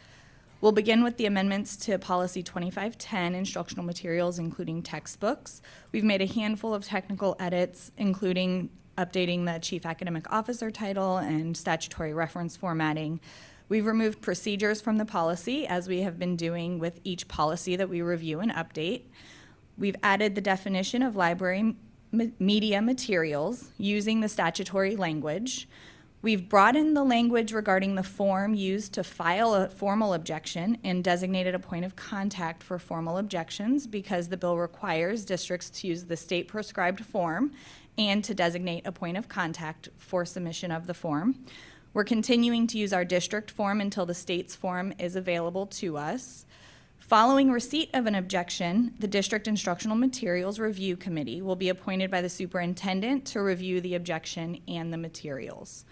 We'll begin with the amendments to Policy 2510, instructional materials, including textbooks. We've made a handful of technical edits, including updating the Chief Academic Officer title and statutory reference formatting. We've removed procedures from the policy, as we have been doing with each policy that we review and update. We've added the definition of library media materials using the statutory language. We've broadened the language regarding the form used to file a formal objection and designated a point of contact for formal objections because the bill requires districts to use the state prescribed form and to designate a point of contact for submission of the form. We're continuing to use our district form until the state's form is available to us. Following receipt of an objection, the District Instructional Materials Review Committee will be appointed by the superintendent to review the objection and the materials.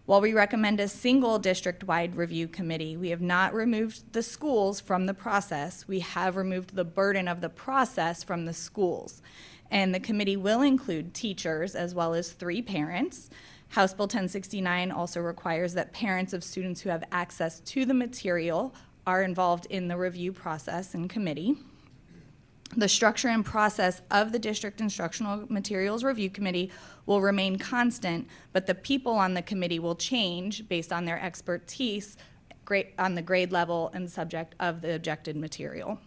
While we recommend a single district-wide review committee, we have not removed the schools from the process. We have removed the burden of the process from the schools. And the committee will include teachers as well as 3 parents. House Bill 1069 also requires that parents of students who have access to the material are involved in the review process and committee. The structure and process of the District Instructional Materials Review Committee will remain constant, but the people on the committee will change based on their expertise on the grade level and subject of the objected material.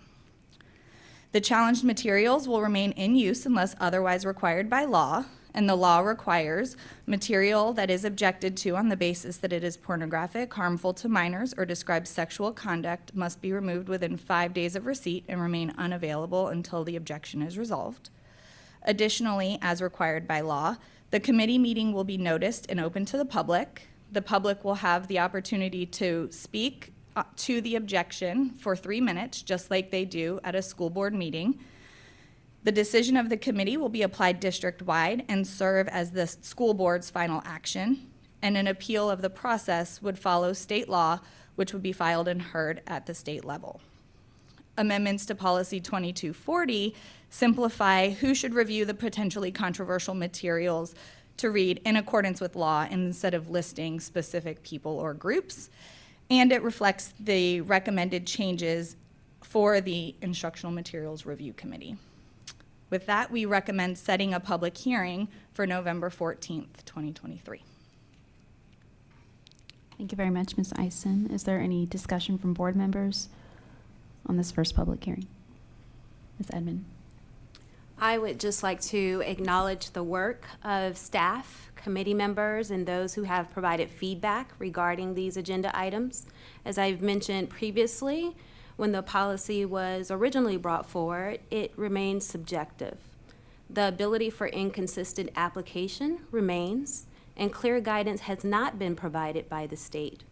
The challenged materials will remain in use unless otherwise required by law, and the law requires material that is objected to on the basis that it is pornographic, harmful to minors, or describes sexual conduct must be removed within 5 days of receipt and remain unavailable until the objection is resolved. Additionally, as required by law, the committee meeting will be noticed and open to the public. The public will have the opportunity to speak to the objection for 3 minutes, just like they do at a school board meeting. The decision of the committee will be applied district-wide and serve as the school board's final action, and an appeal of the process would follow state law, which would be filed and heard at the state level. Amendments to Policy 2240 simplify who should review the potentially controversial materials to read in accordance with law instead of listing specific people or groups. And it reflects the recommended changes for the Instructional Materials Review Committee. With that, we recommend setting a public hearing for November 14th, 2023. Thank you very much, Ms. Eisen. Is there any discussion from board members on this first public hearing? Ms. Edmond. I would just like to acknowledge the work of staff, committee members, and those who have provided feedback regarding these agenda items. As I've mentioned previously, when the policy was originally brought forward, it remains subjective. The ability for inconsistent application remains, and clear guidance has not been provided by the state.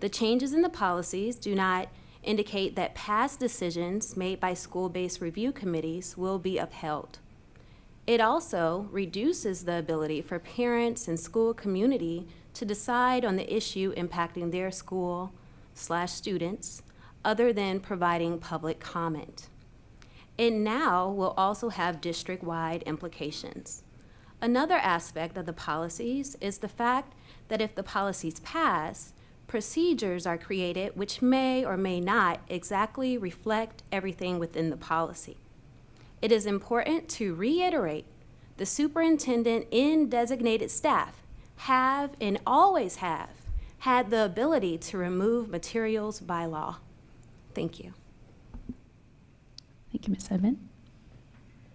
The changes in the policies do not indicate that past decisions made by school-based review committees will be upheld. It also reduces the ability for parents and school community to decide on the issue impacting their school/students, other than providing public comment. It now will also have district-wide implications. Another aspect of the policies is the fact that if the policies pass, procedures are created which may or may not exactly reflect everything within the policy. It is important to reiterate the superintendent and designated staff have and always have had the ability to remove materials by law. Thank you. Thank you, Ms. Edmond.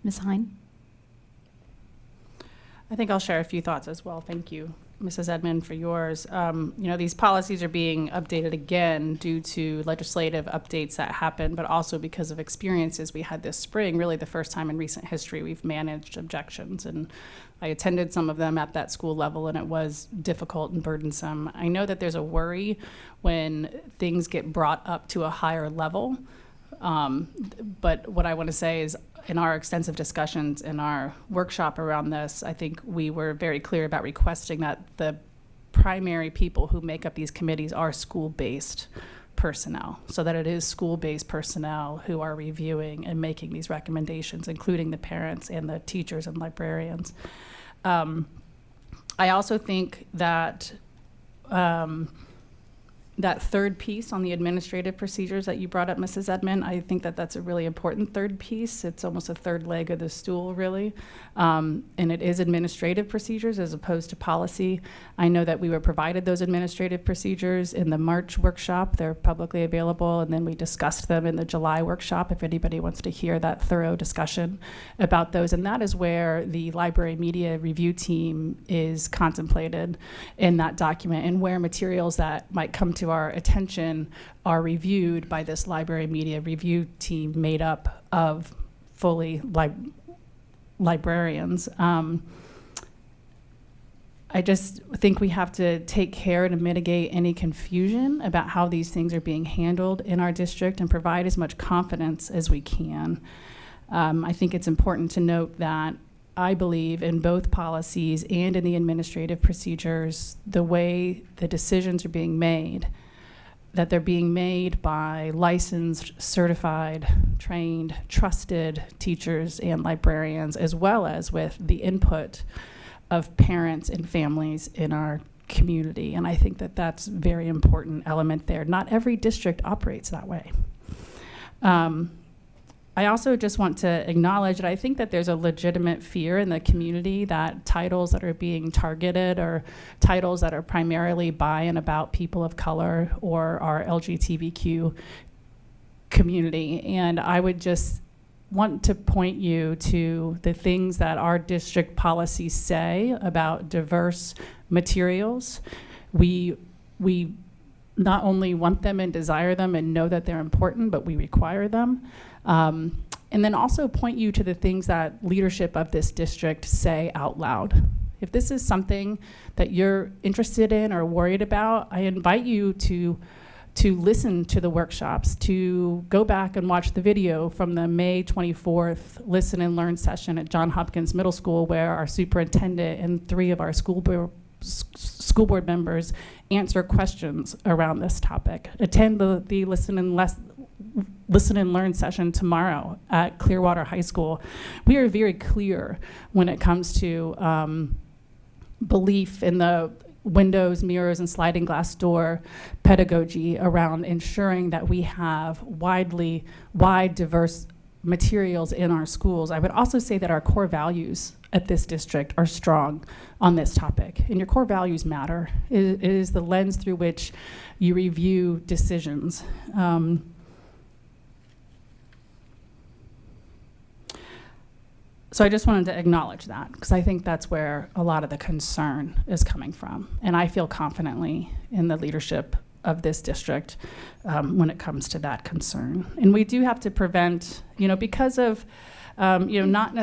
Ms. Hine. I think I'll share a few thoughts as well. Thank you, Mrs. Edmond, for yours. These policies are being updated again due to legislative updates that happened, but also because of experiences we had this spring, really the first time in recent history we've managed objections. And I attended some of them at that school level, and it was difficult and burdensome. I know that there's a worry when things get brought up to a higher level. But what I want to say is, in our extensive discussions in our workshop around this, I think we were very clear about requesting that the primary people who make up these committees are school-based personnel, so that it is school-based personnel who are reviewing and making these recommendations, including the parents and the teachers and librarians. I also think that that third piece on the administrative procedures that you brought up, Mrs. Edmond, I think that that's a really important third piece. It's almost a third leg of the stool, really. And it is administrative procedures as opposed to policy. I know that we were provided those administrative procedures in the March workshop. They're publicly available, and then we discussed them in the July workshop if anybody wants to hear that thorough discussion about those. And that is where the library media review team is contemplated in that document, and where materials that might come to our attention are reviewed by this library media review team made up of fully librarians. I just think we have to take care to mitigate any confusion about how these things are being handled in our district and provide as much confidence as we can. I think it's important to note that I believe in both policies and in the administrative procedures, the way the decisions are being made, that they're being made by licensed, certified, trained, trusted teachers and librarians, as well as with the input of parents and families in our community. And I think that that's a very important element there. Not every district operates that way. I also just want to acknowledge that I think that there's a legitimate fear in the community that titles that are being targeted are titles that are primarily by and about people of color or our LGBTQ community. And I would just want to point you to the things that our district policies say about diverse materials. We not only want them and desire them and know that they're important, but we require them. And then also point you to the things that leadership of this district say out loud. If this is something that you're interested in or worried about, I invite you to listen to the workshops, to go back and watch the video from the May 24th Listen and Learn session at Johns Hopkins Middle School, where our superintendent and 3 of our school board members answer questions around this topic. Attend the Listen and Learn session tomorrow at Clearwater High School. We are very clear when it comes to belief in the windows, mirrors, and sliding glass door pedagogy around ensuring that we have wide, diverse materials in our schools. I would also say that our core values at this district are strong on this topic, and your core values matter. It is the lens through which you review decisions. So I just wanted to acknowledge that, because I think that's where a lot of the concern is coming from. And I feel confidently in the leadership of this district when it comes to that concern. And we do have to prevent, because of, not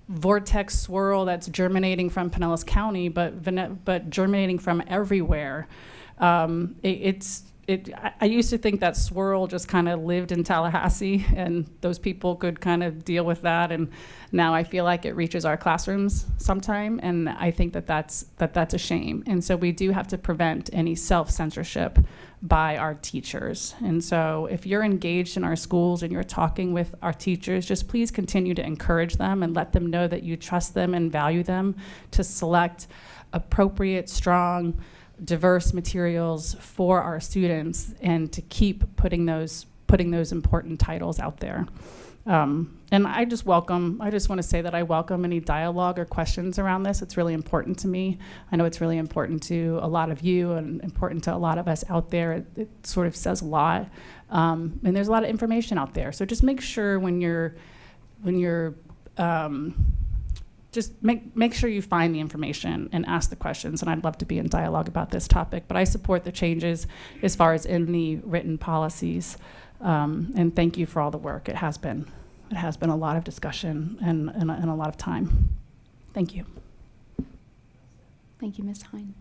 vortex swirl that's germinating from Pinellas County, but germinating from everywhere. I used to think that swirl just kind of lived in Tallahassee and those people could kind of deal with that, and now I feel like it reaches our classrooms sometime, and I think that's a shame. And so we do have to prevent any self-censorship by our teachers. And so if you're engaged in our schools and you're talking with our teachers, just please continue to encourage them and let them know that you trust them and value them to select appropriate, strong, diverse materials for our students, and to keep putting those important titles out there. And I just want to say that I welcome any dialogue or questions around this. It's really important to me. I know it's really important to a lot of you and important to a lot of us out there. It sort of says a lot. And there's a lot of information out there. So just make sure when you're just make sure you find the information and ask the questions, and I'd love to be in dialogue about this topic. But I support the changes as far as in the written policies, and thank you for all the work. It has been a lot of discussion and a lot of time. Thank you. Thank you, Ms. Hine.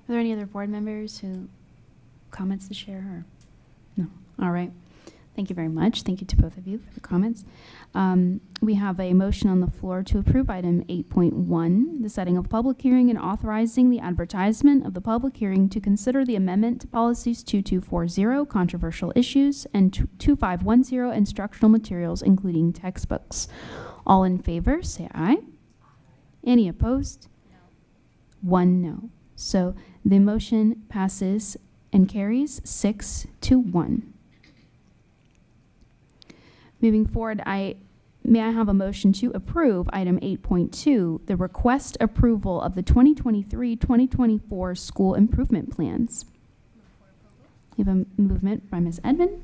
Are there any other board members who comments to share? Or? No. All right. Thank you very much. Thank you to both of you for the comments. We have a motion on the floor to approve item 8.1, the setting of public hearing and authorizing the advertisement of the public hearing to consider the amendment to policies 2240, controversial issues, and 2510, instructional materials, including textbooks. All in favor, say aye. Any opposed? No. 1 no. So the motion passes and carries 6-1. Moving forward, may I have a motion to approve item 8.2, the request approval of the 2023-2024 school improvement plans. We have a movement by Ms. Edmond,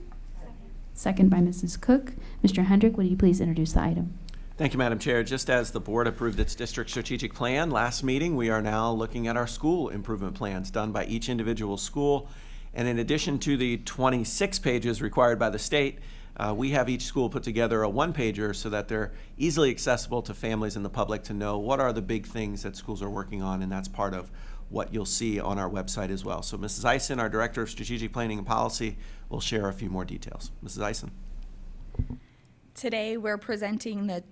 second by Mrs. Cook. Mr. Hendrick, would you please introduce the item? Thank you, Madam Chair. Just as the board approved its district strategic plan last meeting, we are now looking at our school improvement plans done by each individual school. And in addition to the 26 pages required by the state, we have each school put together a one-pager so that they're easily accessible to families and the public to know what are the big things that schools are working on, and that's part of what you'll see on our website as well. So Mrs. Eisen, our Director of Strategic Planning and Policy, will share a few more details. Mrs. Eisen. Today we're presenting the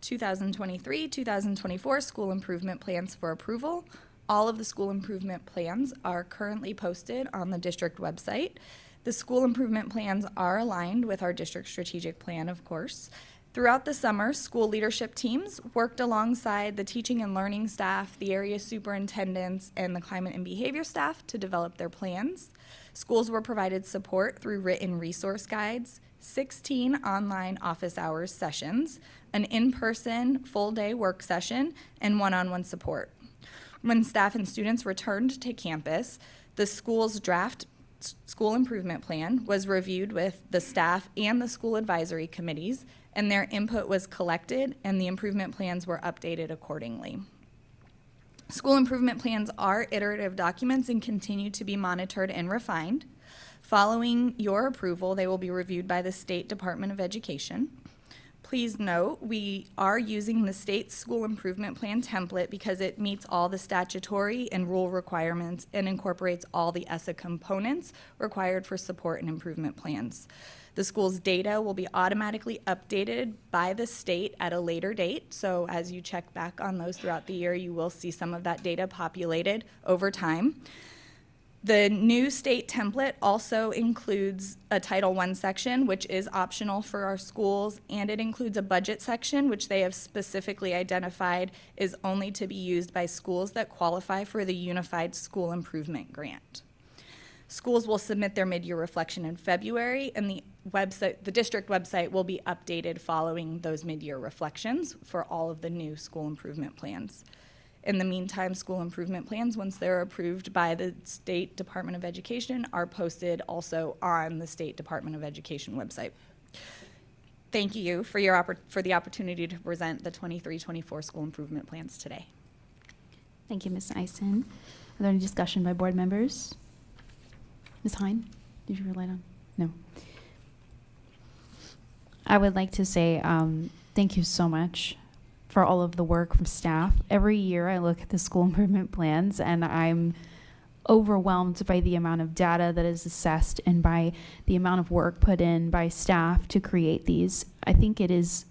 2023-2024 school improvement plans for approval. All of the school improvement plans are currently posted on the district website. The school improvement plans are aligned with our district strategic plan, of course. Throughout the summer, school leadership teams worked alongside the teaching and learning staff, the area superintendents, and the climate and behavior staff to develop their plans. Schools were provided support through written resource guides, 16 online office hours sessions, an in-person full-day work session, and one-on-one support. When staff and students returned to campus, the school's draft school improvement plan was reviewed with the staff and the school advisory committees, and their input was collected, and the improvement plans were updated accordingly. School improvement plans are iterative documents and continue to be monitored and refined. Following your approval, they will be reviewed by the State Department of Education. Please note, we are using the state school improvement plan template because it meets all the statutory and rule requirements and incorporates all the ESSA components required for support and improvement plans. The school's data will be automatically updated by the state at a later date, so as you check back on those throughout the year, you will see some of that data populated over time. The new state template also includes a Title I section, which is optional for our schools, and it includes a budget section, which they have specifically identified is only to be used by schools that qualify for the Unified School Improvement Grant. Schools will submit their mid-year reflection in February, and the district website will be updated following those mid-year reflections for all of the new school improvement plans. In the meantime, school improvement plans, once they're approved by the State Department of Education, are posted also on the State Department of Education website. Thank you for the opportunity to present the 23-24 school improvement plans today. Thank you, Ms. Eisen. Are there any discussion by board members? Ms. Hine, did you relate on? No. I would like to say thank you so much for all of the work from staff. Every year I look at the school improvement plans and I'm overwhelmed by the amount of data that is assessed and by the amount of work put in by staff to create these. I think it is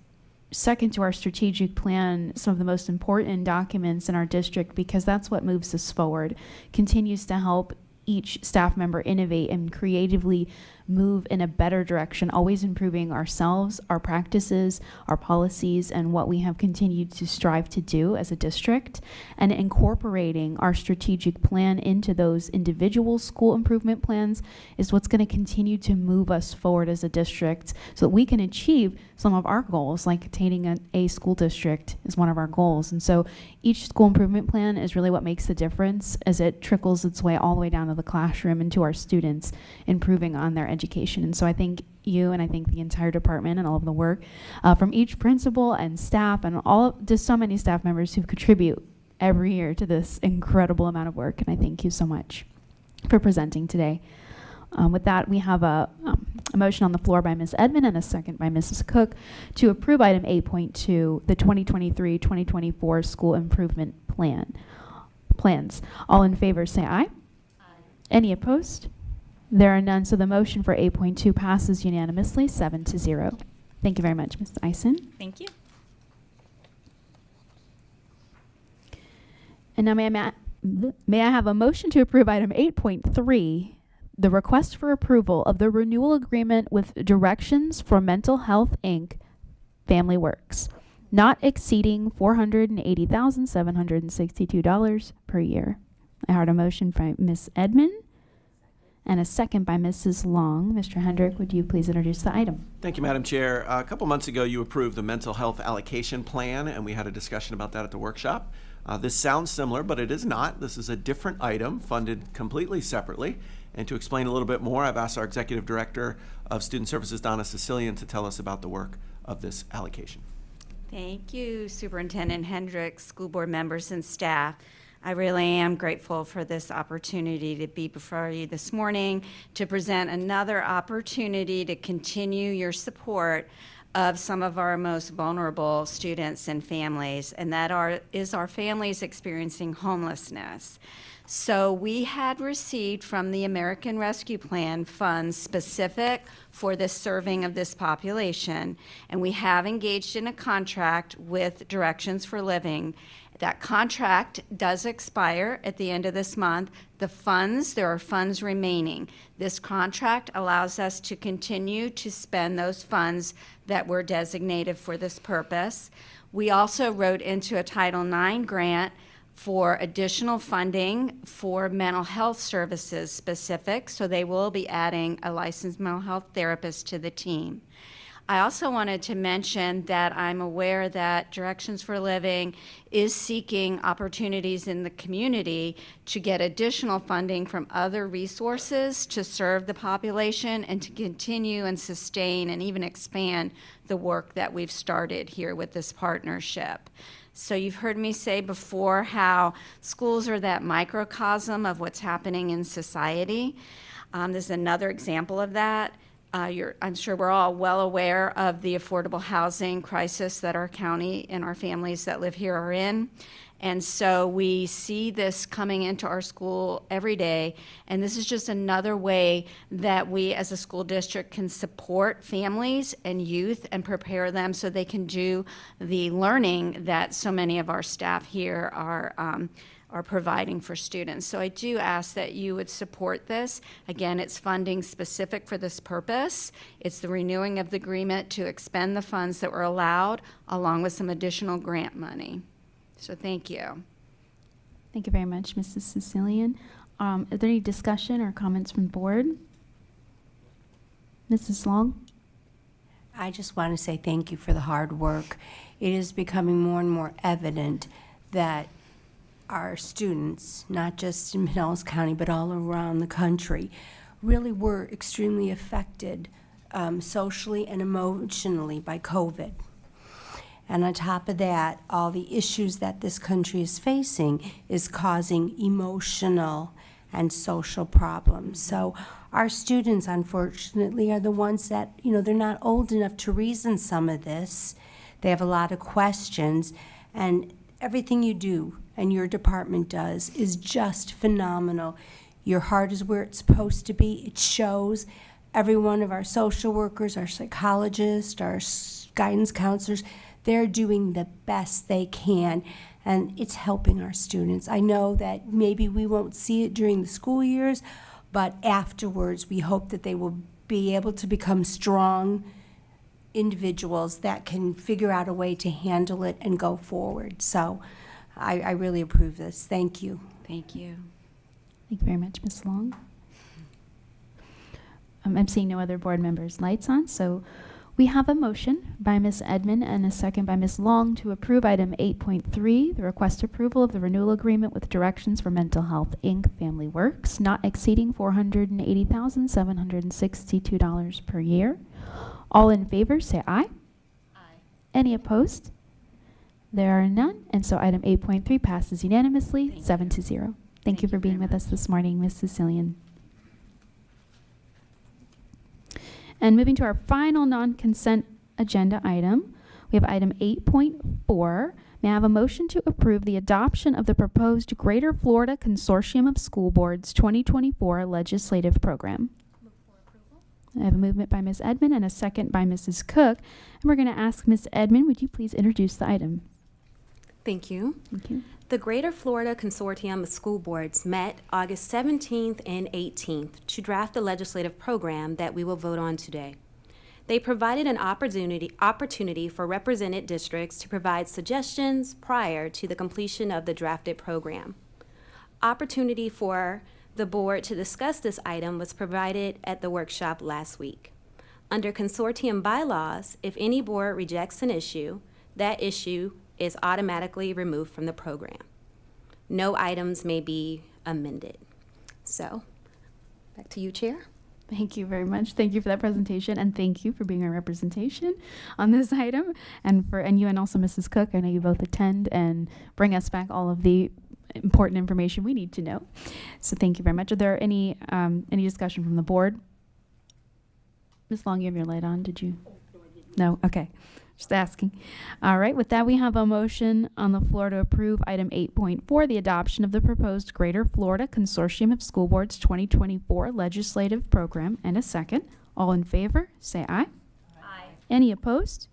second to our strategic plan, some of the most important documents in our district, because that's what moves us forward, continues to help each staff member innovate and creatively move in a better direction, always improving ourselves, our practices, our policies, and what we have continued to strive to do as a district, and incorporating our strategic plan into those individual school improvement plans is what's going to continue to move us forward as a district so that we can achieve some of our goals, like attaining an A school district is one of our goals. And so each school improvement plan is really what makes the difference as it trickles its way all the way down to the classroom and to our students improving on their education. And so I thank you, and I thank the entire department and all of the work from each principal and staff and just so many staff members who contribute every year to this incredible amount of work. And I thank you so much for presenting today. With that, we have a motion on the floor by Ms. Edmond and a second by Mrs. Cook to approve item 8.2, the 2023-2024 school improvement plans. All in favor say aye. Any opposed? There are none, so the motion for 8.2 passes unanimously, 7-0. Thank you very much, Ms. Eisen. Thank you. And now may I have a motion to approve item 8.3, the request for approval of the renewal agreement with Directions for Mental Health, Inc., Family Works, not exceeding $480,762 per year. I heard a motion by Ms. Edmond and a second by Mrs. Long. Mr. Hendrick, would you please introduce the item? Thank you, Madam Chair. A couple months ago, you approved the mental health allocation plan, and we had a discussion about that at the workshop. This sounds similar, but it is not. This is a different item funded completely separately. And to explain a little bit more, I've asked our Executive Director of Student Services, Donna Sicilian, to tell us about the work of this allocation. Thank you, Superintendent Hendricks, school board members, and staff. I really am grateful for this opportunity to be before you this morning to present another opportunity to continue your support of some of our most vulnerable students and families, and that is our families experiencing homelessness. So we had received from the American Rescue Plan funds specific for the serving of this population, and we have engaged in a contract with Directions for Living. That contract does expire at the end of this month. There are funds remaining. This contract allows us to continue to spend those funds that were designated for this purpose. We also wrote into a Title IX grant for additional funding for mental health services specific, so they will be adding a licensed mental health therapist to the team. I also wanted to mention that I'm aware that Directions for Living is seeking opportunities in the community to get additional funding from other resources to serve the population and to continue and sustain and even expand the work that we've started here with this partnership. So you've heard me say before how schools are that microcosm of what's happening in society. This is another example of that. I'm sure we're all well aware of the affordable housing crisis that our county and our families that live here are in. And so we see this coming into our school every day, and this is just another way that we as a school district can support families and youth and prepare them so they can do the learning that so many of our staff here are providing for students. So I do ask that you would support this. Again, it's funding specific for this purpose. It's the renewing of the agreement to expend the funds that were allowed, along with some additional grant money. So thank you. Thank you very much, Mrs. Sicilian. Is there any discussion or comments from the board? Mrs. Long? I just want to say thank you for the hard work. It is becoming more and more evident that our students, not just in Pinellas County, but all around the country, really were extremely affected socially and emotionally by COVID. And on top of that, all the issues that this country is facing is causing emotional and social problems. So our students, unfortunately, are the ones that, they're not old enough to reason some of this. They have a lot of questions, and everything you do and your department does is just phenomenal. Your heart is where it's supposed to be. It shows. Every one of our social workers, our psychologists, our guidance counselors, they're doing the best they can, and it's helping our students. I know that maybe we won't see it during the school years, but afterwards we hope that they will be able to become strong individuals that can figure out a way to handle it and go forward. So I really approve this. Thank you. Thank you. Thank you very much, Ms. Long. I'm seeing no other board members' lights on, so we have a motion by Ms. Edmond and a second by Ms. Long to approve item 8.3, the request approval of the renewal agreement with Directions for Mental Health, Inc. Family Works, not exceeding $480,762 per year. All in favor, say aye. Aye. Any opposed? There are none, and so item 8.3 passes unanimously, 7-0. Thank you for being with us this morning, Ms. Sicilian. And moving to our final non-consent agenda item, we have item 8.4. May I have a motion to approve the adoption of the proposed Greater Florida Consortium of School Boards 2024 legislative program? I have a movement by Ms. Edmond and a second by Mrs. Cook. And we're going to ask Ms. Edmond, would you please introduce the item? Thank you. Thank you. The Greater Florida Consortium of School Boards met August 17th and 18th to draft the legislative program that we will vote on today. They provided an opportunity for represented districts to provide suggestions prior to the completion of the drafted program. Opportunity for the board to discuss this item was provided at the workshop last week. Under consortium bylaws, if any board rejects an issue, that issue is automatically removed from the program. No items may be amended. So, back to you, Chair. Thank you very much. Thank you for that presentation, and thank you for being our representation on this item, and you and also Mrs. Cook. I know you both attend and bring us back all of the important information we need to know. So thank you very much. Are there any discussion from the board? Ms. Long, you have your light on. Did you? No? Okay. Just asking. All right. With that, we have a motion on the floor to approve item 8.4, the adoption of the proposed Greater Florida Consortium of School Boards 2024 legislative program, and a second. All in favor, say aye. Aye. Any opposed?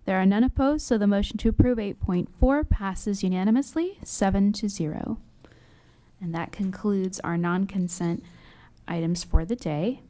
There are none opposed, so the motion to approve 8.4 passes unanimously, 7-0. And that concludes our non-consent items for the day.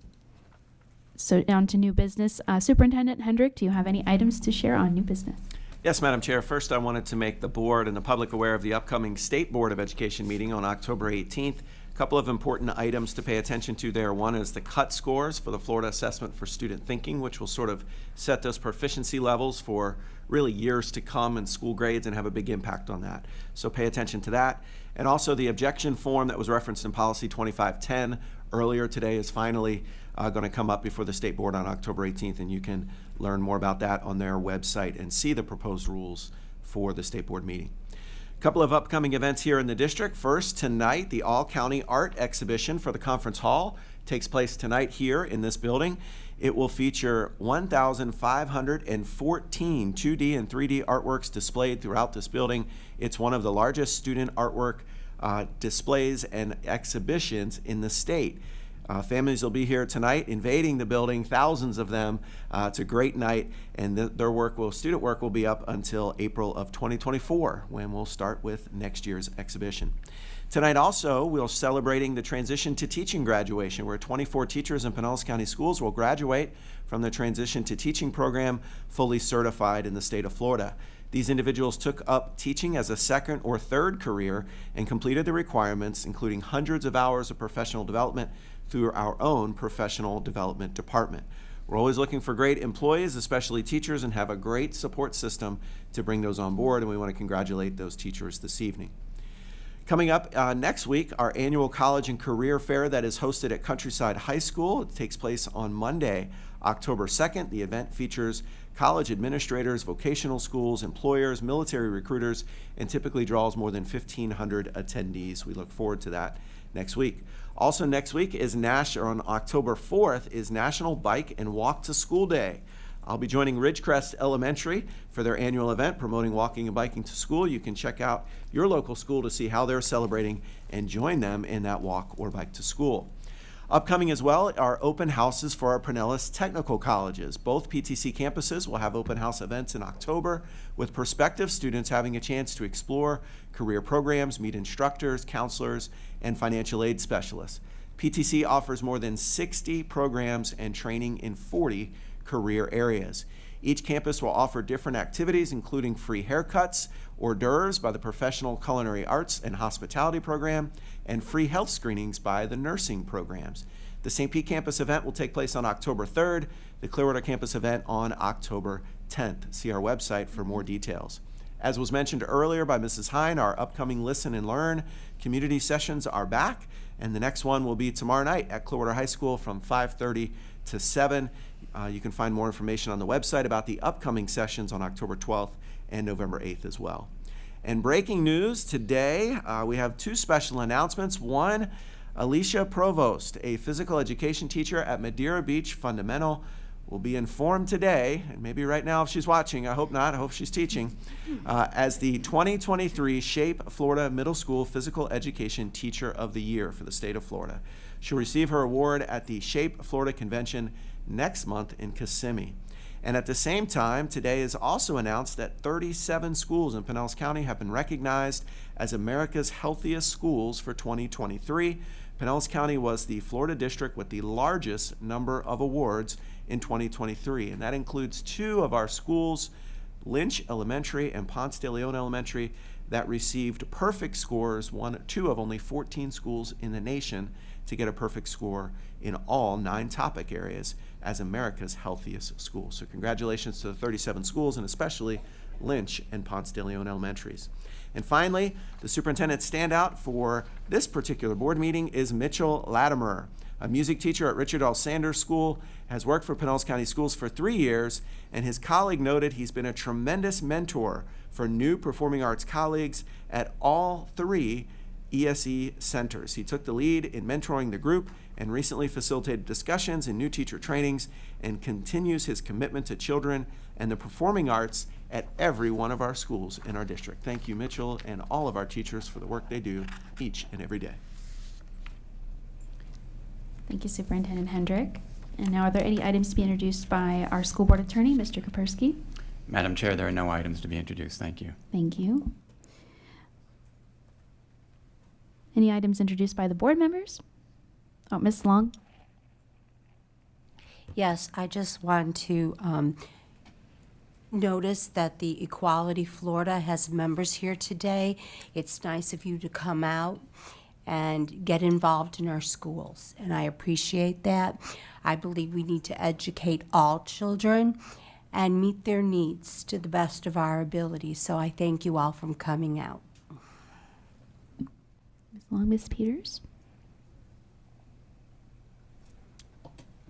So down to new business. Superintendent Hendrick, do you have any items to share on new business? Yes, Madam Chair. First, I wanted to make the board and the public aware of the upcoming State Board of Education meeting on October 18th A couple of important items to pay attention to there. One is the CUT scores for the Florida Assessment for Student Thinking, which will sort of set those proficiency levels for really years to come in school grades and have a big impact on that. So pay attention to that. And also the objection form that was referenced in Policy 2510 earlier today is finally going to come up before the State Board on October 18th, and you can learn more about that on their website and see the proposed rules for the State Board meeting. A couple of upcoming events here in the district. First, tonight, the All-County Art Exhibition for the Conference Hall takes place tonight here in this building. It will feature 1,514 2D and 3D artworks displayed throughout this building. It's one of the largest student artwork displays and exhibitions in the state. Families will be here tonight invading the building, thousands of them. It's a great night, and student work will be up until April of 2024, when we'll start with next year's exhibition. Tonight also, we're celebrating the transition to teaching graduation, where 24 teachers in Pinellas County Schools will graduate from the transition to teaching program, fully certified in the state of Florida. These individuals took up teaching as a second or third career and completed the requirements, including hundreds of hours of professional development through our own professional development department. We're always looking for great employees, especially teachers, and have a great support system to bring those on board, and we want to congratulate those teachers this evening. Coming up next week, our annual college and career fair that is hosted at Countryside High School. It takes place on Monday, October 2nd. The event features college administrators, vocational schools, employers, military recruiters, and typically draws more than 1,500 attendees. We look forward to that next week. Also next week is on October 4th is National Bike and Walk to School Day. I'll be joining Ridgecrest Elementary for their annual event promoting walking and biking to school. You can check out your local school to see how they're celebrating and join them in that walk or bike to school. Upcoming as well are open houses for our Pinellas technical colleges. Both PTC campuses will have open house events in October, with prospective students having a chance to explore career programs, meet instructors, counselors, and financial aid specialists. PTC offers more than 60 programs and training in 40 career areas. Each campus will offer different activities, including free haircuts, hors d'oeuvres by the Professional Culinary Arts and Hospitality program, and free health screenings by the nursing programs. The St. Pete campus event will take place on October 3rd, the Clearwater campus event on October 10th. See our website for more details. As was mentioned earlier by Mrs. Hine, our upcoming Listen and Learn community sessions are back, and the next one will be tomorrow night at Clearwater High School from 5:30 to 7. You can find more information on the website about the upcoming sessions on October 12th and November 8th as well. And breaking news today, we have two special announcements. One, Alicia Provost, a physical education teacher at Madeira Beach Fundamental, will be informed today, and maybe right now if she's watching, I hope not, I hope she's teaching, as the 2023 SHAPE Florida Middle School Physical Education Teacher of the Year for the state of Florida. She'll receive her award at the SHAPE Florida Convention next month in Kissimmee. And at the same time, today is also announced that 37 schools in Pinellas County have been recognized as America's Healthiest Schools for 2023. Pinellas County was the Florida district with the largest number of awards in 2023, and that includes two of our schools, Lynch Elementary and Ponce de Leon Elementary, that received perfect scores, two of only 14 schools in the nation to get a perfect score in all 9 topic areas as America's Healthiest Schools. So congratulations to the 37 schools, and especially Lynch and Ponce de Leon Elementaries. And finally, the superintendent standout for this particular board meeting is Mitchell Latimer, a music teacher at Richard L. Sanders School, has worked for Pinellas County Schools for 3 years, and his colleague noted he's been a tremendous mentor for new performing arts colleagues at all 3 ESE centers. He took the lead in mentoring the group and recently facilitated discussions and new teacher trainings, and continues his commitment to children and the performing arts at every one of our schools in our district. Thank you, Mitchell, and all of our teachers for the work they do each and every day. Thank you, Superintendent Hendrick. And now, are there any items to be introduced by our school board attorney, Mr. Kapersky? Madam Chair, there are no items to be introduced. Thank you. Thank you. Any items introduced by the board members? Oh, Ms. Long. Yes, I just want to notice that the Equality Florida has members here today. It's nice of you to come out. and get involved in our schools. And I appreciate that. I believe we need to educate all children and meet their needs to the best of our ability. So I thank you all for coming out. Ms. Peters?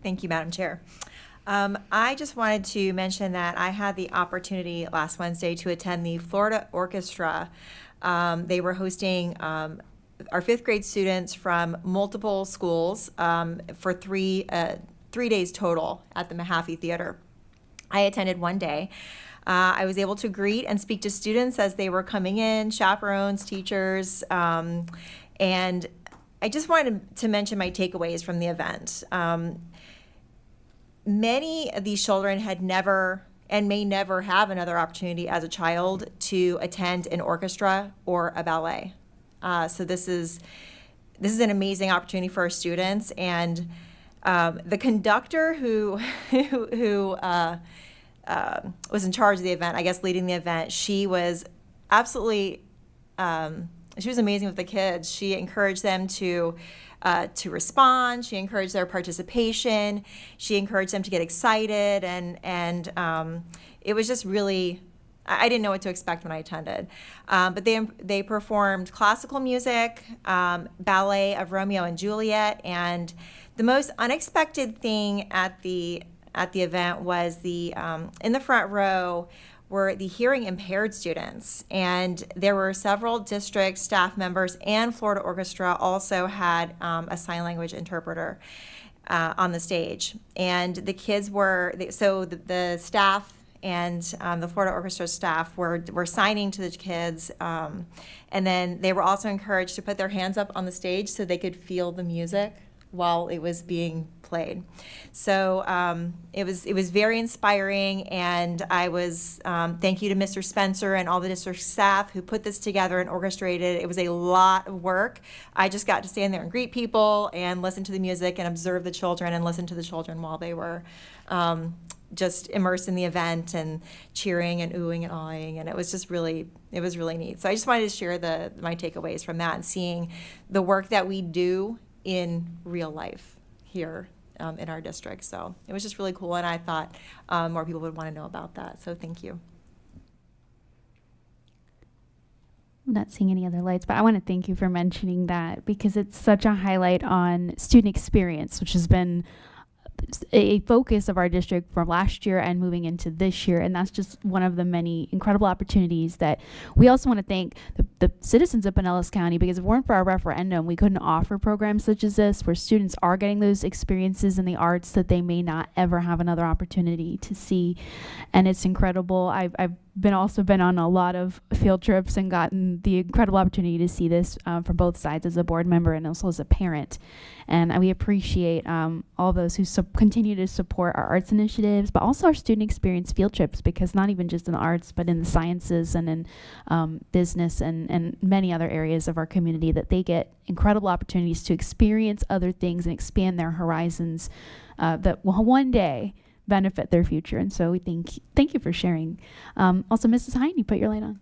Thank you, Madam Chair. I just wanted to mention that I had the opportunity last Wednesday to attend the Florida Orchestra. They were hosting our fifth grade students from multiple schools for 3 days total at the Mahaffey Theater. I attended one day. I was able to greet and speak to students as they were coming in, chaperones, teachers, and I just wanted to mention my takeaways from the event. Many of these children had never and may never have another opportunity as a child to attend an orchestra or a ballet. So this is an amazing opportunity for our students. And the conductor who was in charge of the event, I guess leading the event, she was absolutely, she was amazing with the kids. She encouraged them to respond. She encouraged their participation. She encouraged them to get excited, and it was just really, I didn't know what to expect when I attended. But they performed classical music, ballet of Romeo and Juliet, and the most unexpected thing at the event was in the front row were the hearing impaired students, and there were several district staff members, and Florida Orchestra also had a sign language interpreter on the stage. And the kids the staff and the Florida Orchestra staff were signing to the kids, and then they were also encouraged to put their hands up on the stage so they could feel the music while it was being played. So it was very inspiring, and I was thank you to Mr. Spencer and all the district staff who put this together and orchestrated. It was a lot of work. I just got to stand there and greet people and listen to the music and observe the children and listen to the children while they were just immersed in the event and cheering and oohing and awing, and it was really neat. So I just wanted to share my takeaways from that and seeing the work that we do in real life here in our district. So it was just really cool, and I thought more people would want to know about that. So thank you. I'm not seeing any other lights, but I want to thank you for mentioning that, because it's such a highlight on student experience, which has been a focus of our district from last year and moving into this year. And that's just one of the many incredible opportunities that we also want to thank the citizens of Pinellas County, because if it weren't for our referendum, we couldn't offer programs such as this, where students are getting those experiences in the arts that they may not ever have another opportunity to see. And it's incredible. I've been on a lot of field trips and gotten the incredible opportunity to see this from both sides as a board member and also as a parent. And we appreciate all those who continue to support our arts initiatives, but also our student experience field trips, because not even just in the arts, but in the sciences and in business and many other areas of our community, that they get incredible opportunities to experience other things and expand their horizons that will one day benefit their future. And so we thank you for sharing. Also, Mrs. Hine, you put your light on.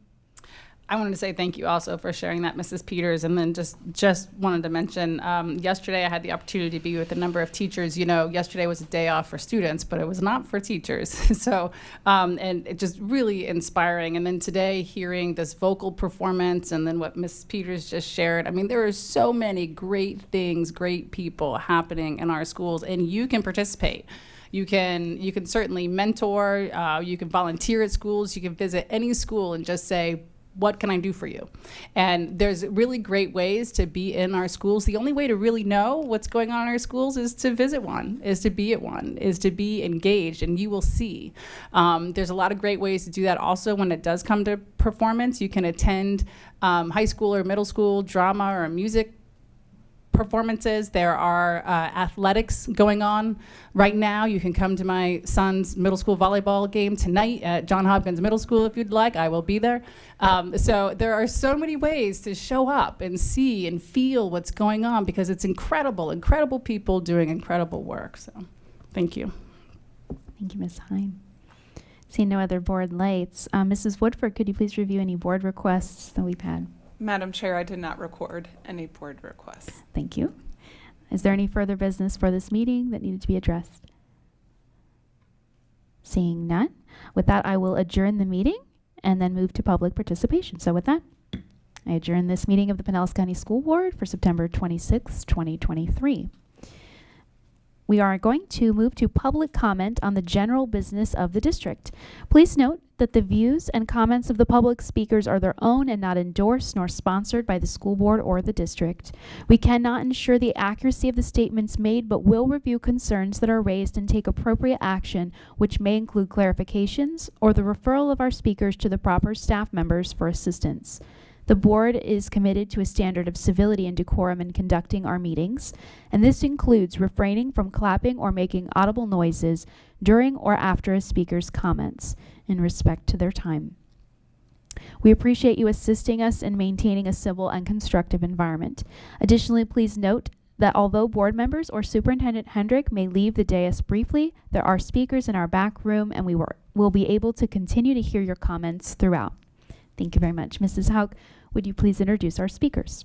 I wanted to say thank you also for sharing that, Mrs. Peters, and then just wanted to mention, yesterday I had the opportunity to be with a number of teachers. You know, yesterday was a day off for students, but it was not for teachers. So, and it just really inspiring. And then today, hearing this vocal performance and then what Mrs. Peters just shared, I mean, there are so many great things, great people happening in our schools, and you can participate. You can certainly mentor, you can volunteer at schools, you can visit any school and just say, what can I do for you? And there's really great ways to be in our schools. The only way to really know what's going on in our schools is to visit one, is to be at one, is to be engaged, and you will see. There's a lot of great ways to do that also when it does come to performance. You can attend high school or middle school drama or music performances. There are athletics going on right now. You can come to my son's middle school volleyball game tonight at John Hopkins Middle School if you'd like. I will be there. So there are so many ways to show up and see and feel what's going on, because it's incredible people doing incredible work. So thank you. Thank you, Ms. Hine. Seeing no other board lights, Mrs. Woodford, could you please review any board requests that we've had? Madam Chair, I did not record any board requests. Thank you. Is there any further business for this meeting that needed to be addressed? Seeing none, with that, I will adjourn the meeting and then move to public participation. So with that, I adjourn this meeting of the Pinellas County School Board for September 26, 2023. We are going to move to public comment on the general business of the district. Please note that the views and comments of the public speakers are their own and not endorsed nor sponsored by the school board or the district. We cannot ensure the accuracy of the statements made, but will review concerns that are raised and take appropriate action, which may include clarifications or the referral of our speakers to the proper staff members for assistance. The board is committed to a standard of civility and decorum in conducting our meetings, and this includes refraining from clapping or making audible noises during or after a speaker's comments in respect to their time. We appreciate you assisting us in maintaining a civil and constructive environment. Additionally, please note that although board members or Superintendent Hendrick may leave the dais briefly, there are speakers in our back room and we will be able to continue to hear your comments throughout. Thank you very much. Mrs. Hauk, would you please introduce our speakers?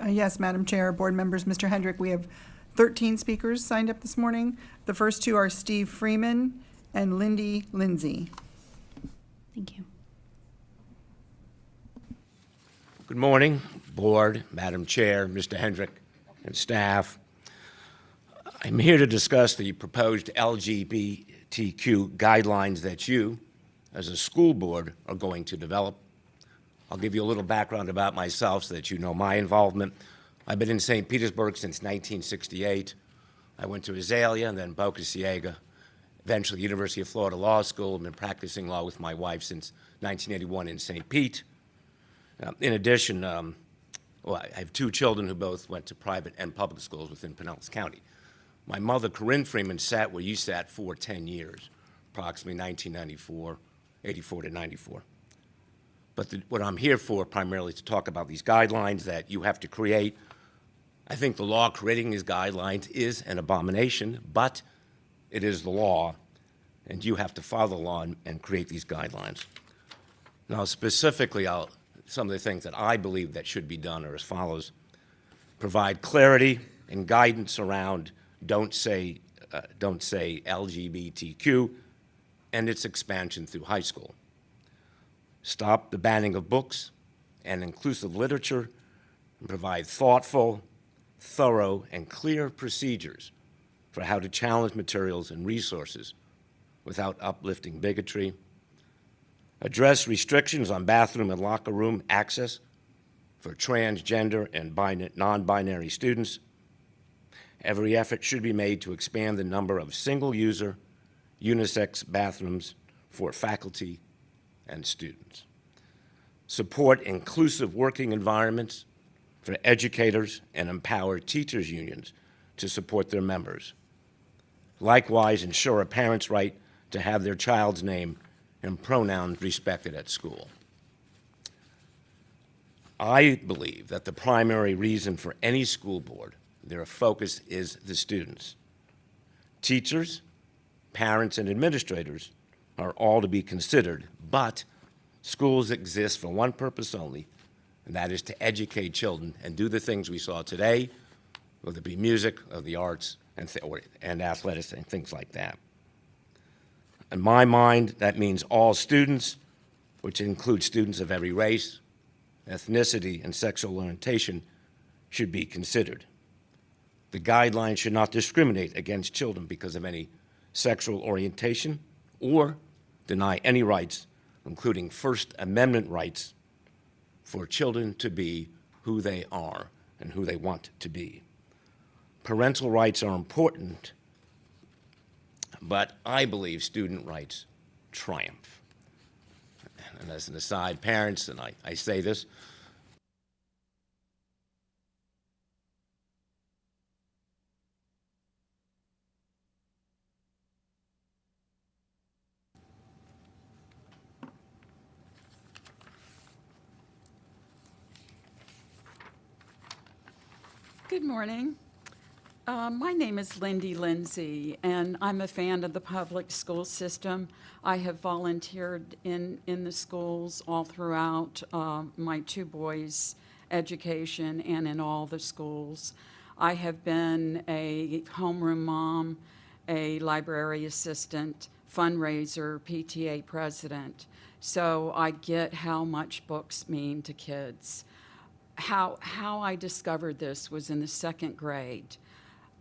Yes, Madam Chair, board members, Mr. Hendrick, we have 13 speakers signed up this morning. The first two are Steve Freeman and Lindy Lindsay. Thank you. Good morning, board, Madam Chair, Mr. Hendrick, and staff. I'm here to discuss the proposed LGBTQ guidelines that you, as a school board, are going to develop. I'll give you a little background about myself so that you know my involvement. I've been in St. Petersburg since 1968. I went to Azalea and then Boca Ciega, eventually University of Florida Law School. I've been practicing law with my wife since 1981 in St. Pete. In addition, I have two children who both went to private and public schools within Pinellas County. My mother, Corinne Freeman, sat where you sat for 10 years, approximately 1994, 84 to 94. But what I'm here for primarily is to talk about these guidelines that you have to create. I think the law creating these guidelines is an abomination, but it is the law, and you have to follow the law and create these guidelines. Now, specifically, some of the things that I believe that should be done are as follows. Provide clarity and guidance around don't say LGBTQ and its expansion through high school. Stop the banning of books and inclusive literature and provide thoughtful, thorough, and clear procedures for how to challenge materials and resources without uplifting bigotry. Address restrictions on bathroom and locker room access for transgender and non-binary students. Every effort should be made to expand the number of single-user, unisex bathrooms for faculty and students. Support inclusive working environments for educators and empower teachers' unions to support their members. Likewise, ensure a parent's right to have their child's name and pronouns respected at school. I believe that the primary reason for any school board, their focus is the students. Teachers, parents, and administrators are all to be considered, but schools exist for one purpose only, and that is to educate children and do the things we saw today, whether it be music or the arts and athletics and things like that. In my mind, that means all students, which includes students of every race, ethnicity, and sexual orientation, should be considered. The guidelines should not discriminate against children because of any sexual orientation or deny any rights, including First Amendment rights, for children to be who they are and who they want to be. Parental rights are important, but I believe student rights triumph. And as an aside, parents, and I say this, Good morning. My name is Lindy Lindsay, and I'm a fan of the public school system. I have volunteered in the schools all throughout my two boys' education and in all the schools. I have been a homeroom mom, a library assistant, fundraiser, PTA president. So I get how much books mean to kids. How I discovered this was in the second grade.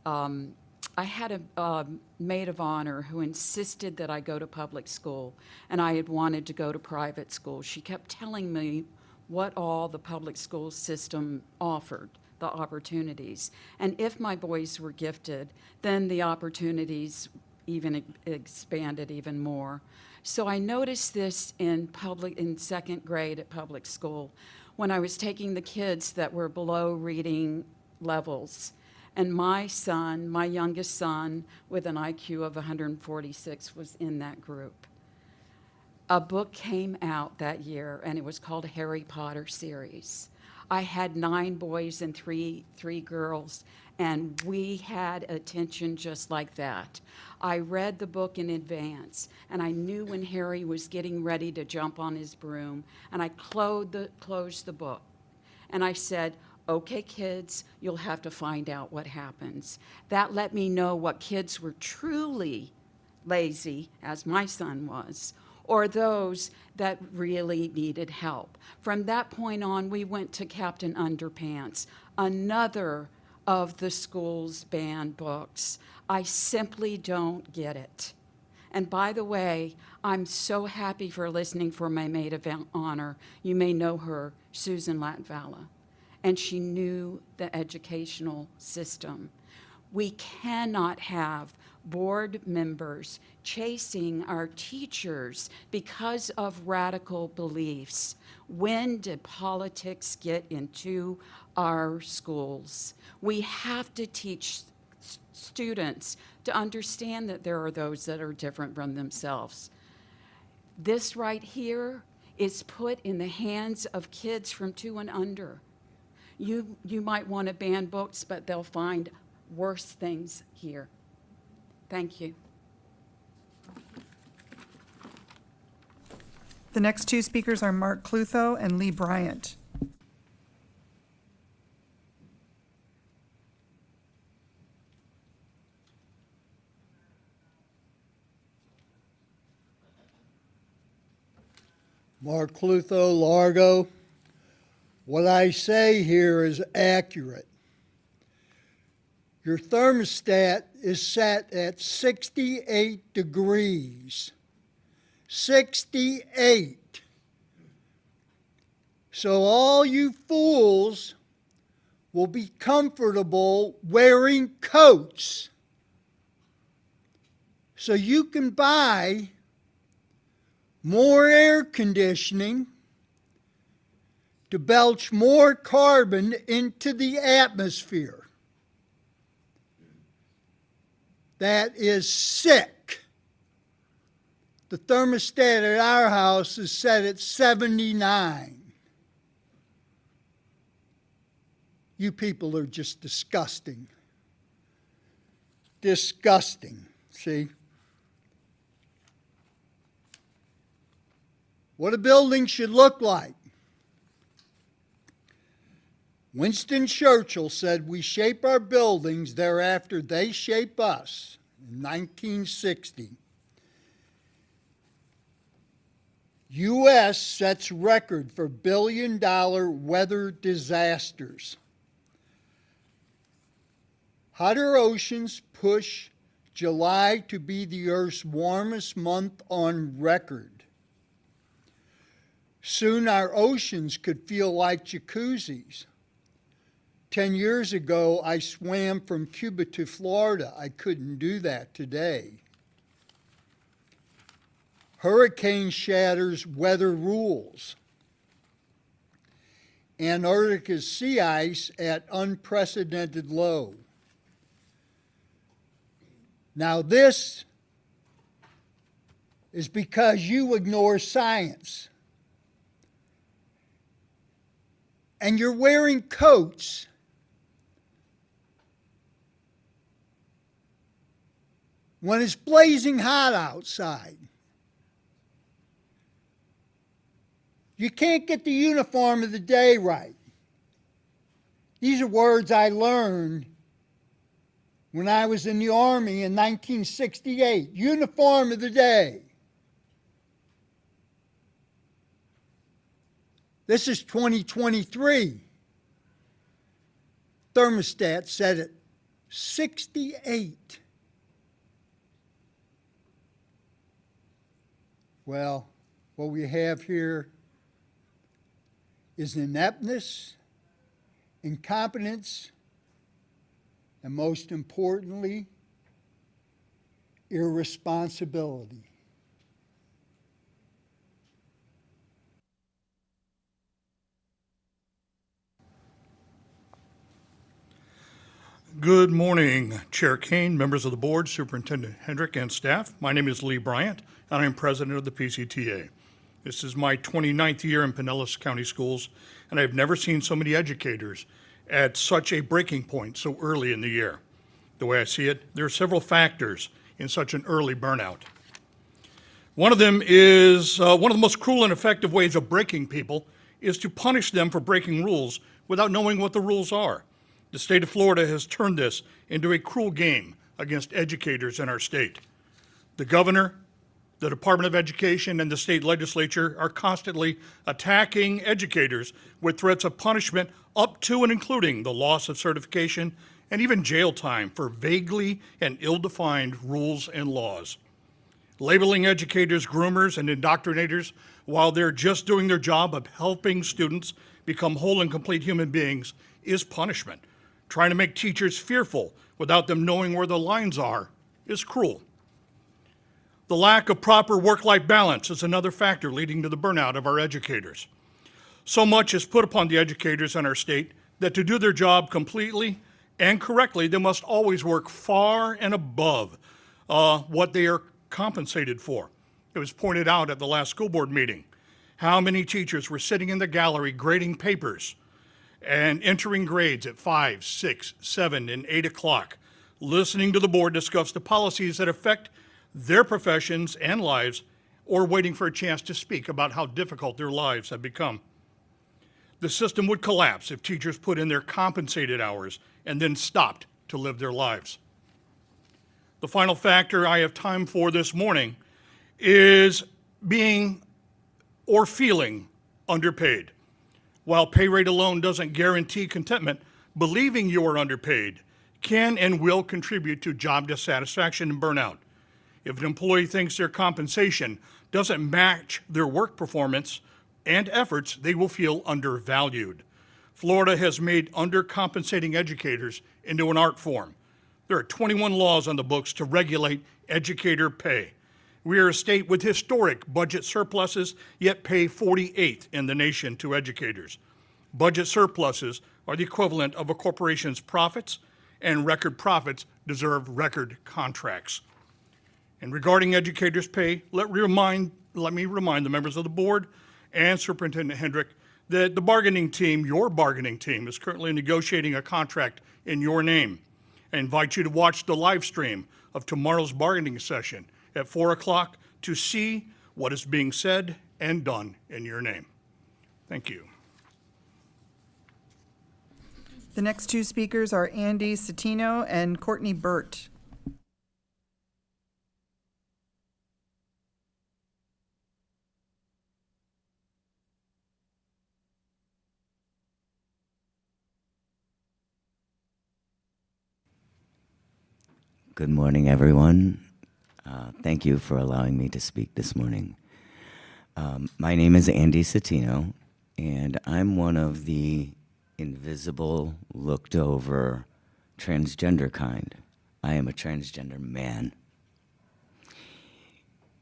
I had a maid of honor who insisted that I go to public school, and I had wanted to go to private school. She kept telling me what all the public school system offered, the opportunities. And if my boys were gifted, then the opportunities even expanded even more. So I noticed this in second grade at public school when I was taking the kids that were below reading levels. And my son, my youngest son, with an IQ of 146, was in that group. A book came out that year, and it was called Harry Potter series. I had 9 boys and three girls, and we had attention just like that. I read the book in advance, and I knew when Harry was getting ready to jump on his broom, and I closed the book. And I said, okay, kids, you'll have to find out what happens. That let me know what kids were truly lazy, as my son was, or those that really needed help. From that point on, we went to Captain Underpants, another of the school's banned books. I simply don't get it. And by the way, I'm so happy for listening for my maid of honor. You may know her, Susan Latvala. And she knew the educational system. We cannot have board members chasing our teachers because of radical beliefs. When did politics get into our schools? We have to teach students to understand that there are those that are different from themselves. This right here is put in the hands of kids from 2 and under. You might want to ban books, but they'll find worse things here. Thank you. The next 2 speakers are Mark Clutho and Lee Bryant. Mark Clutho, Largo. What I say here is accurate. Your thermostat is set at 68 degrees. 68. So all you fools will be comfortable wearing coats. So you can buy more air conditioning to belch more carbon into the atmosphere. That is sick. The thermostat at our house is set at 79. You people are just disgusting. Disgusting, see? What a building should look like. Winston Churchill said, "We shape our buildings, thereafter they shape us," in 1960. U.S. sets record for billion-dollar weather disasters. Hotter oceans push July to be the Earth's warmest month on record. Soon our oceans could feel like jacuzzis. 10 years ago, I swam from Cuba to Florida. I couldn't do that today. Hurricane shatters weather rules. Antarctica's sea ice at unprecedented low. Now this is because you ignore science. And you're wearing coats when it's blazing hot outside. You can't get the uniform of the day right. These are words I learned when I was in the Army in 1968. Uniform of the day. This is 2023. Thermostat set at 68. Well, what we have here is ineptness, incompetence, and most importantly, irresponsibility. Good morning, Chair Kane, members of the board, Superintendent Hendrick, and staff. My name is Lee Bryant, and I'm president of the PCTA. This is my 29th year in Pinellas County Schools, and I've never seen so many educators at such a breaking point so early in the year. The way I see it, there are several factors in such an early burnout. One of them is one of the most cruel and effective ways of breaking people is to punish them for breaking rules without knowing what the rules are. The state of Florida has turned this into a cruel game against educators in our state. The governor, the Department of Education, and the state legislature are constantly attacking educators with threats of punishment up to and including the loss of certification and even jail time for vaguely and ill-defined rules and laws. Labeling educators groomers and indoctrinators while they're just doing their job of helping students become whole and complete human beings is punishment. Trying to make teachers fearful without them knowing where the lines are is cruel. The lack of proper work-life balance is another factor leading to the burnout of our educators. So much is put upon the educators in our state that to do their job completely and correctly, they must always work far and above what they are compensated for. It was pointed out at the last school board meeting how many teachers were sitting in the gallery grading papers and entering grades at 5, 6, 7, and 8 o'clock, listening to the board discuss the policies that affect their professions and lives, or waiting for a chance to speak about how difficult their lives have become. The system would collapse if teachers put in their compensated hours and then stopped to live their lives. The final factor I have time for this morning is being or feeling underpaid. While pay rate alone doesn't guarantee contentment, believing you are underpaid can and will contribute to job dissatisfaction and burnout. If an employee thinks their compensation doesn't match their work performance and efforts, they will feel undervalued. Florida has made undercompensating educators into an art form. There are 21 laws on the books to regulate educator pay. We are a state with historic budget surpluses, yet pay 48th in the nation to educators. Budget surpluses are the equivalent of a corporation's profits, and record profits deserve record contracts. And regarding educators' pay, let me remind the members of the board and Superintendent Hendrick that the bargaining team, your bargaining team, is currently negotiating a contract in your name. I invite you to watch the live stream of tomorrow's bargaining session at 4 o'clock to see what is being said and done in your name. Thank you. The next two speakers are Andy Citino and Courtney Burt. Good morning, everyone. Thank you for allowing me to speak this morning. My name is Andy Citino, and I'm one of the invisible, looked over, transgender kind. I am a transgender man.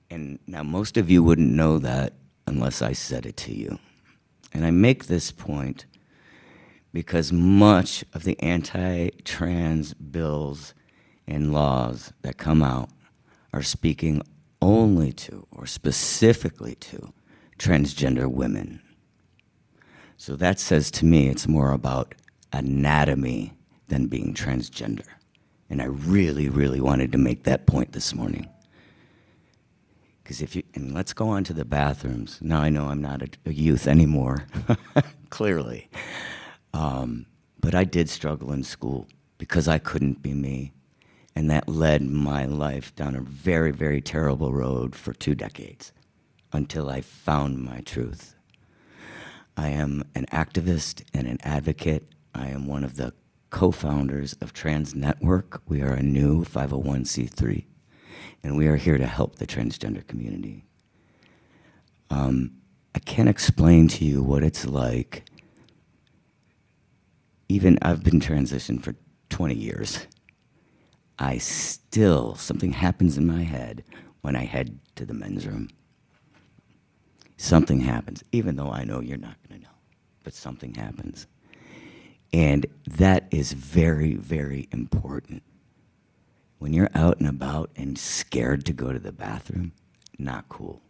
And now most of you wouldn't know that unless I said it to you. And I make this point because much of the anti-trans bills and laws that come out are speaking only to or specifically to transgender women. So that says to me it's more about anatomy than being transgender. And I really, really wanted to make that point this morning. Because and let's go on to the bathrooms. Now I know I'm not a youth anymore, clearly. But I did struggle in school because I couldn't be me. And that led my life down a very, very terrible road for 2 decades until I found my truth. I am an activist and an advocate. I am one of the co-founders of Trans Network. We are a new 501c3, and we are here to help the transgender community. I can't explain to you what it's like. Even I've been transitioned for 20 years. Something happens in my head when I head to the men's room. Something happens, even though I know you're not going to know, but something happens. And that is very, very important. When you're out and about and scared to go to the bathroom, not cool.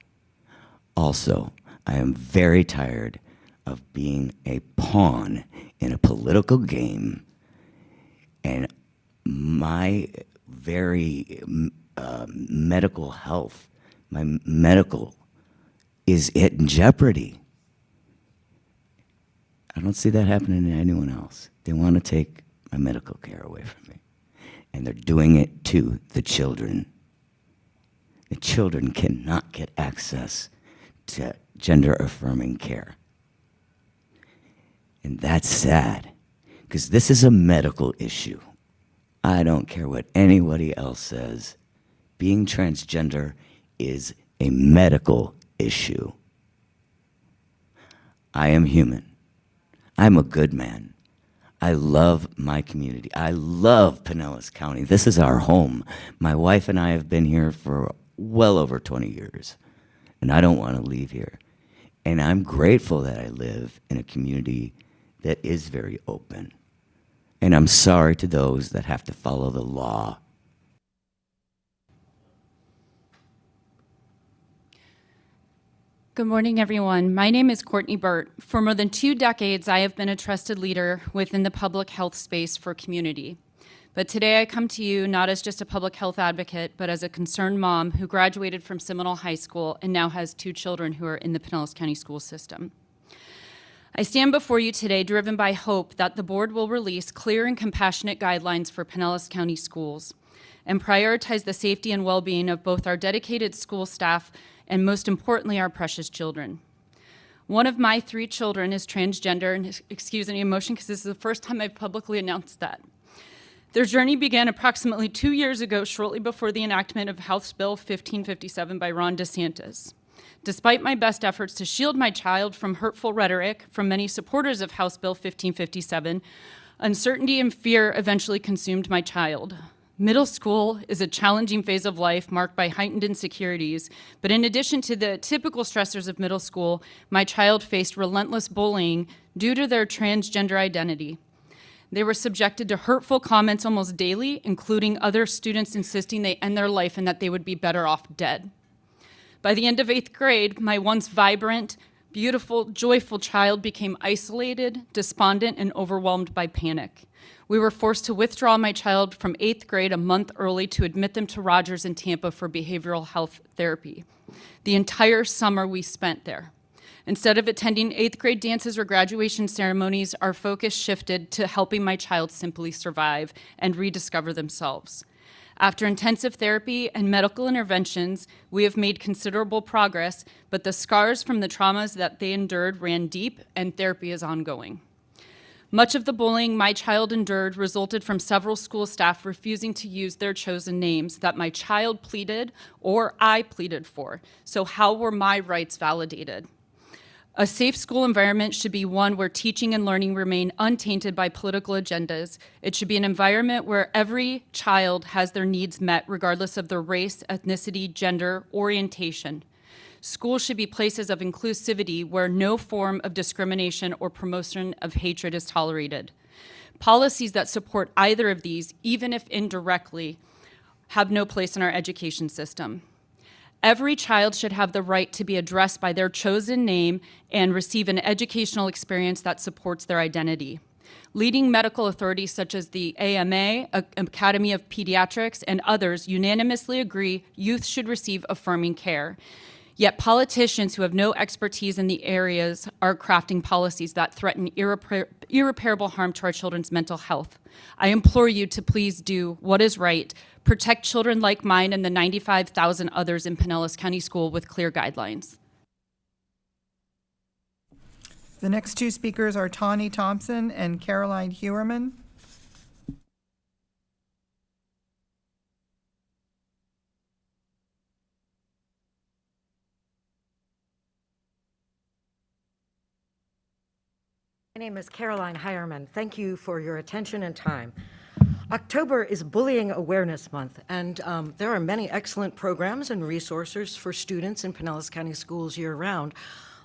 Also, I am very tired of being a pawn in a political game, and my very medical health, my medical is in jeopardy. I don't see that happening to anyone else. They want to take my medical care away from me. And they're doing it to the children. The children cannot get access to gender-affirming care. And that's sad, because this is a medical issue. I don't care what anybody else says. Being transgender is a medical issue. I am human. I'm a good man. I love my community. I love Pinellas County. This is our home. My wife and I have been here for well over 20 years, and I don't want to leave here. And I'm grateful that I live in a community that is very open. And I'm sorry to those that have to follow the law. Good morning, everyone. My name is Courtney Burt. For more than 2 decades, I have been a trusted leader within the public health space for community. But today I come to you not as just a public health advocate, but as a concerned mom who graduated from Seminole High School and now has 2 children who are in the Pinellas County school system. I stand before you today driven by hope that the board will release clear and compassionate guidelines for Pinellas County schools and prioritize the safety and well-being of both our dedicated school staff and, most importantly, our precious children. One of my 3 children is transgender, and excuse any emotion because this is the first time I've publicly announced that. Their journey began approximately 2 years ago, shortly before the enactment of House Bill 1557 by Ron DeSantis. Despite my best efforts to shield my child from hurtful rhetoric from many supporters of House Bill 1557, uncertainty and fear eventually consumed my child. Middle school is a challenging phase of life marked by heightened insecurities, but in addition to the typical stressors of middle school, my child faced relentless bullying due to their transgender identity. They were subjected to hurtful comments almost daily, including other students insisting they end their life and that they would be better off dead. By the end of 8th grade, my once vibrant, beautiful, joyful child became isolated, despondent, and overwhelmed by panic. We were forced to withdraw my child from 8th grade a month early to admit them to Rogers in Tampa for behavioral health therapy. The entire summer we spent there. Instead of attending 8th grade dances or graduation ceremonies, our focus shifted to helping my child simply survive and rediscover themselves. After intensive therapy and medical interventions, we have made considerable progress, but the scars from the traumas that they endured ran deep, and therapy is ongoing. Much of the bullying my child endured resulted from several school staff refusing to use their chosen names that my child pleaded or I pleaded for. So how were my rights validated? A safe school environment should be one where teaching and learning remain untainted by political agendas. It should be an environment where every child has their needs met regardless of their race, ethnicity, gender, orientation. Schools should be places of inclusivity where no form of discrimination or promotion of hatred is tolerated. Policies that support either of these, even if indirectly, have no place in our education system. Every child should have the right to be addressed by their chosen name and receive an educational experience that supports their identity. Leading medical authorities such as the AMA, Academy of Pediatrics, and others unanimously agree youth should receive affirming care. Yet politicians who have no expertise in the areas are crafting policies that threaten irreparable harm to our children's mental health. I implore you to please do what is right. Protect children like mine and the 95,000 others in Pinellas County School with clear guidelines. The next two speakers are Tawny Thompson and Caroline Hewerman. My name is Caroline Heierman. Thank you for your attention and time. October is Bullying Awareness Month, and there are many excellent programs and resources for students in Pinellas County Schools year-round,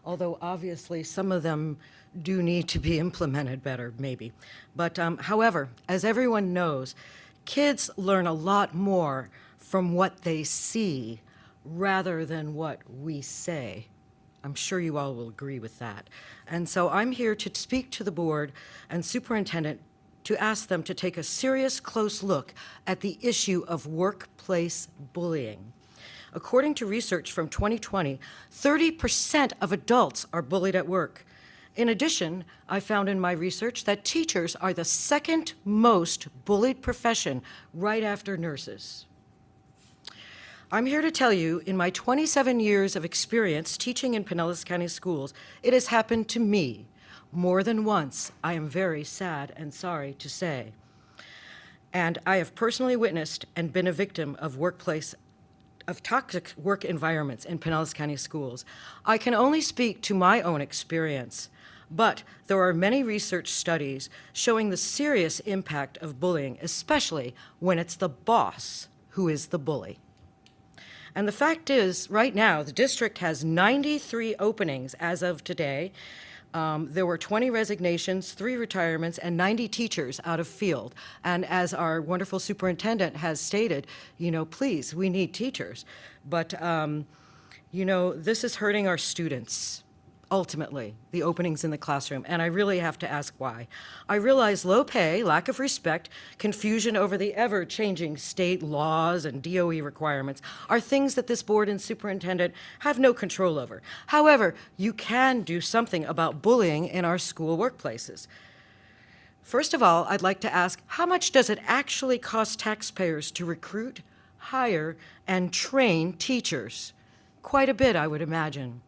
although obviously some of them do need to be implemented better, maybe. But however, as everyone knows, kids learn a lot more from what they see rather than what we say. I'm sure you all will agree with that. And so I'm here to speak to the board and superintendent to ask them to take a serious, close look at the issue of workplace bullying. According to research from 2020, 30% of adults are bullied at work. In addition, I found in my research that teachers are the second most bullied profession right after nurses. I'm here to tell you, in my 27 years of experience teaching in Pinellas County Schools, it has happened to me more than once. I am very sad and sorry to say. And I have personally witnessed and been a victim of toxic work environments in Pinellas County Schools. I can only speak to my own experience, but there are many research studies showing the serious impact of bullying, especially when it's the boss who is the bully. And the fact is, right now, the district has 93 openings as of today. There were 20 resignations, 3 retirements, and 90 teachers out of field. And as our wonderful superintendent has stated, please, we need teachers. But, this is hurting our students, ultimately, the openings in the classroom. And I really have to ask why. I realize low pay, lack of respect, confusion over the ever-changing state laws and DOE requirements are things that this board and superintendent have no control over. However, you can do something about bullying in our school workplaces. First of all, I'd like to ask, how much does it actually cost taxpayers to recruit, hire, and train teachers? Quite a bit, I would imagine.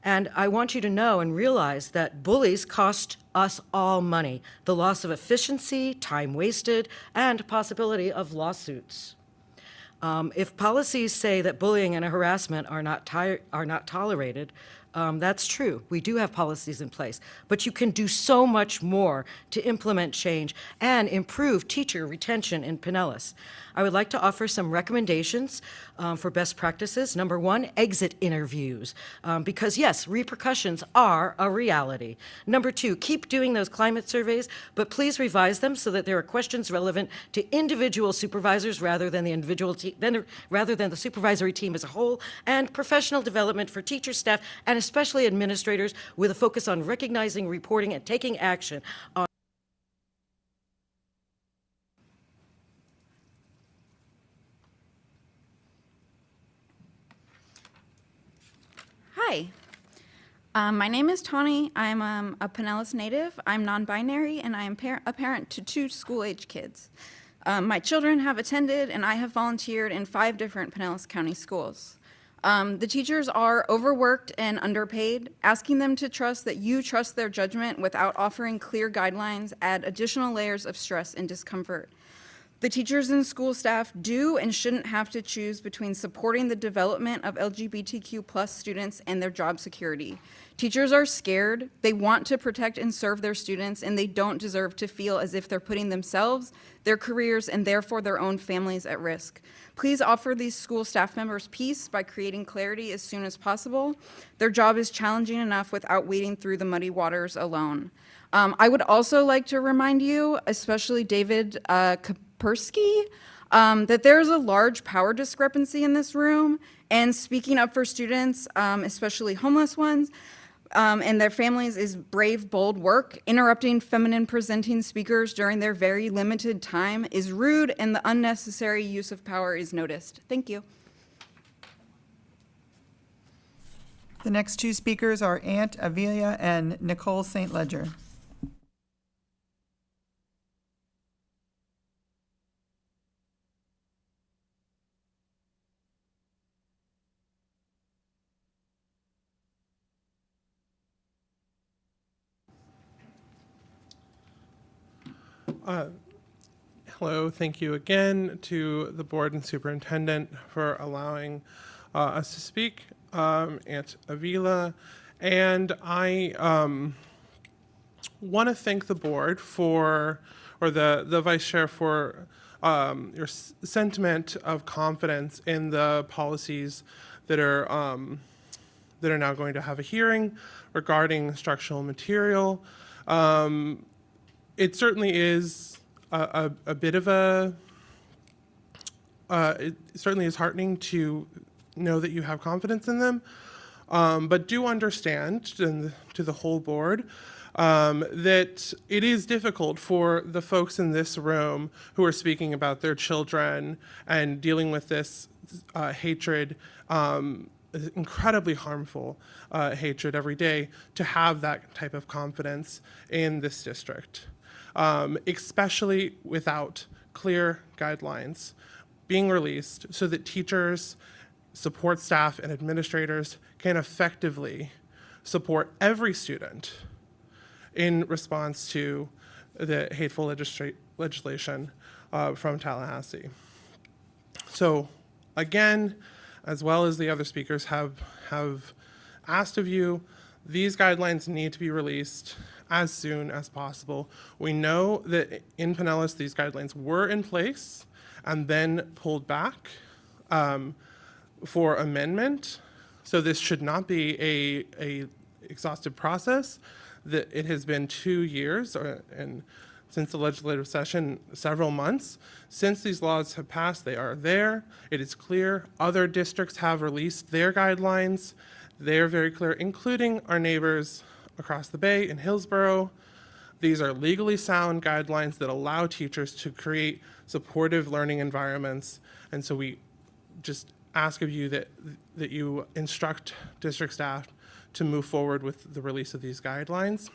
And I want you to know and realize that bullies cost us all money, the loss of efficiency, time wasted, and possibility of lawsuits. If policies say that bullying and harassment are not tolerated, that's true. We do have policies in place, but you can do so much more to implement change and improve teacher retention in Pinellas. I would like to offer some recommendations for best practices. Number one, exit interviews, because yes, repercussions are a reality. Number two, keep doing those climate surveys, but please revise them so that there are questions relevant to individual supervisors rather than the supervisory team as a whole, and professional development for teachers, staff, and especially administrators with a focus on recognizing, reporting, and taking action on Hi, my name is Tawny. I'm a Pinellas native. I'm non-binary, and I am a parent to 2 school-age kids. My children have attended, and I have volunteered in 5 different Pinellas County schools. The teachers are overworked and underpaid. Asking them to trust that you trust their judgment without offering clear guidelines add additional layers of stress and discomfort. The teachers and school staff do and shouldn't have to choose between supporting the development of LGBTQ+ students and their job security. Teachers are scared, they want to protect and serve their students, and they don't deserve to feel as if they're putting themselves, their careers, and therefore their own families at risk. Please offer these school staff members peace by creating clarity as soon as possible. Their job is challenging enough without wading through the muddy waters alone. I would also like to remind you, especially David Kaspersky, that there's a large power discrepancy in this room, and speaking up for students, especially homeless ones, and their families is brave, bold work. Interrupting feminine presenting speakers during their very limited time is rude, and the unnecessary use of power is noticed. Thank you. The next two speakers are Aunt Avilia and Nicole St. Ledger. Hello, thank you again to the board and superintendent for allowing us to speak. Aunt Avila, and I want to thank the board for, or the vice chair for your sentiment of confidence in the policies that are now going to have a hearing regarding instructional material. It certainly is a bit of a, it certainly is heartening to know that you have confidence in them, but do understand, to the whole board, that it is difficult for the folks in this room who are speaking about their children and dealing with this hatred, incredibly harmful hatred every day, to have that type of confidence in this district, especially without clear guidelines being released so that teachers, support staff, and administrators can effectively support every student in response to the hateful legislation from Tallahassee. So again, as well as the other speakers have asked of you, these guidelines need to be released as soon as possible. We know that in Pinellas, these guidelines were in place and then pulled back for amendment. So this should not be a exhaustive process. That it has been 2 years, and since the legislative session, several months since these laws have passed. They are there. It is clear. Other districts have released their guidelines. They're very clear, including our neighbors across the bay in Hillsborough. These are legally sound guidelines that allow teachers to create supportive learning environments. And so we just ask of you that you instruct district staff to move forward with the release of these guidelines.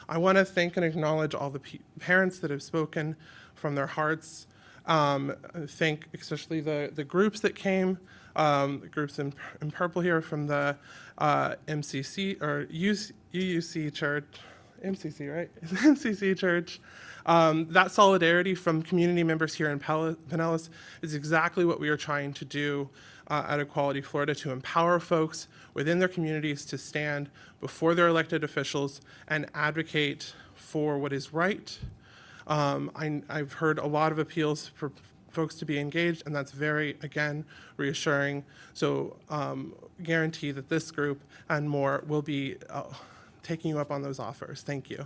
I want to thank and acknowledge all the parents that have spoken from their hearts. Thank especially the groups that came, the groups in purple here from the MCC or UUC Church, MCC, right? MCC Church. That solidarity from community members here in Pinellas is exactly what we are trying to do at Equality Florida, to empower folks within their communities to stand before their elected officials and advocate for what is right. I've heard a lot of appeals for folks to be engaged, and that's very, again, reassuring. So guarantee that this group and more will be taking you up on those offers. Thank you.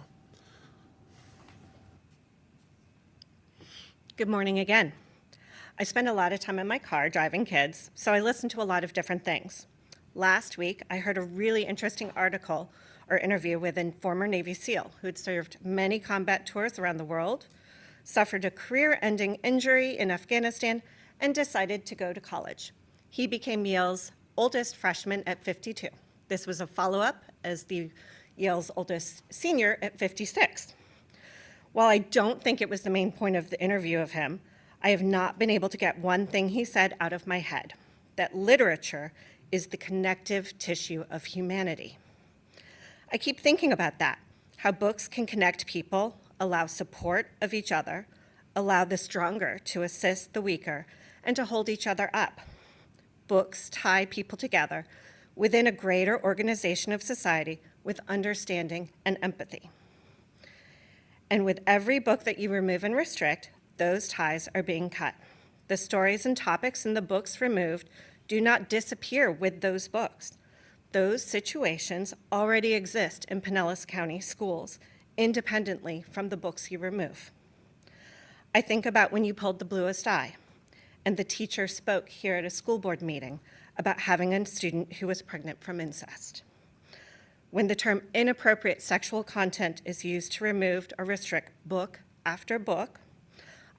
Good morning again. I spend a lot of time in my car driving kids, so I listen to a lot of different things. Last week, I heard a really interesting article or interview with a former Navy SEAL who had served many combat tours around the world, suffered a career-ending injury in Afghanistan, and decided to go to college. He became Yale's oldest freshman at 52. This was a follow-up as Yale's oldest senior at 56. While I don't think it was the main point of the interview of him, I have not been able to get one thing he said out of my head, that literature is the connective tissue of humanity. I keep thinking about that, how books can connect people, allow support of each other, allow the stronger to assist the weaker, and to hold each other up. Books tie people together within a greater organization of society with understanding and empathy. And with every book that you remove and restrict, those ties are being cut. The stories and topics in the books removed do not disappear with those books. Those situations already exist in Pinellas County Schools, independently from the books you remove. I think about when you pulled the bluest eye, and the teacher spoke here at a school board meeting about having a student who was pregnant from incest. When the term inappropriate sexual content is used to remove or restrict book after book,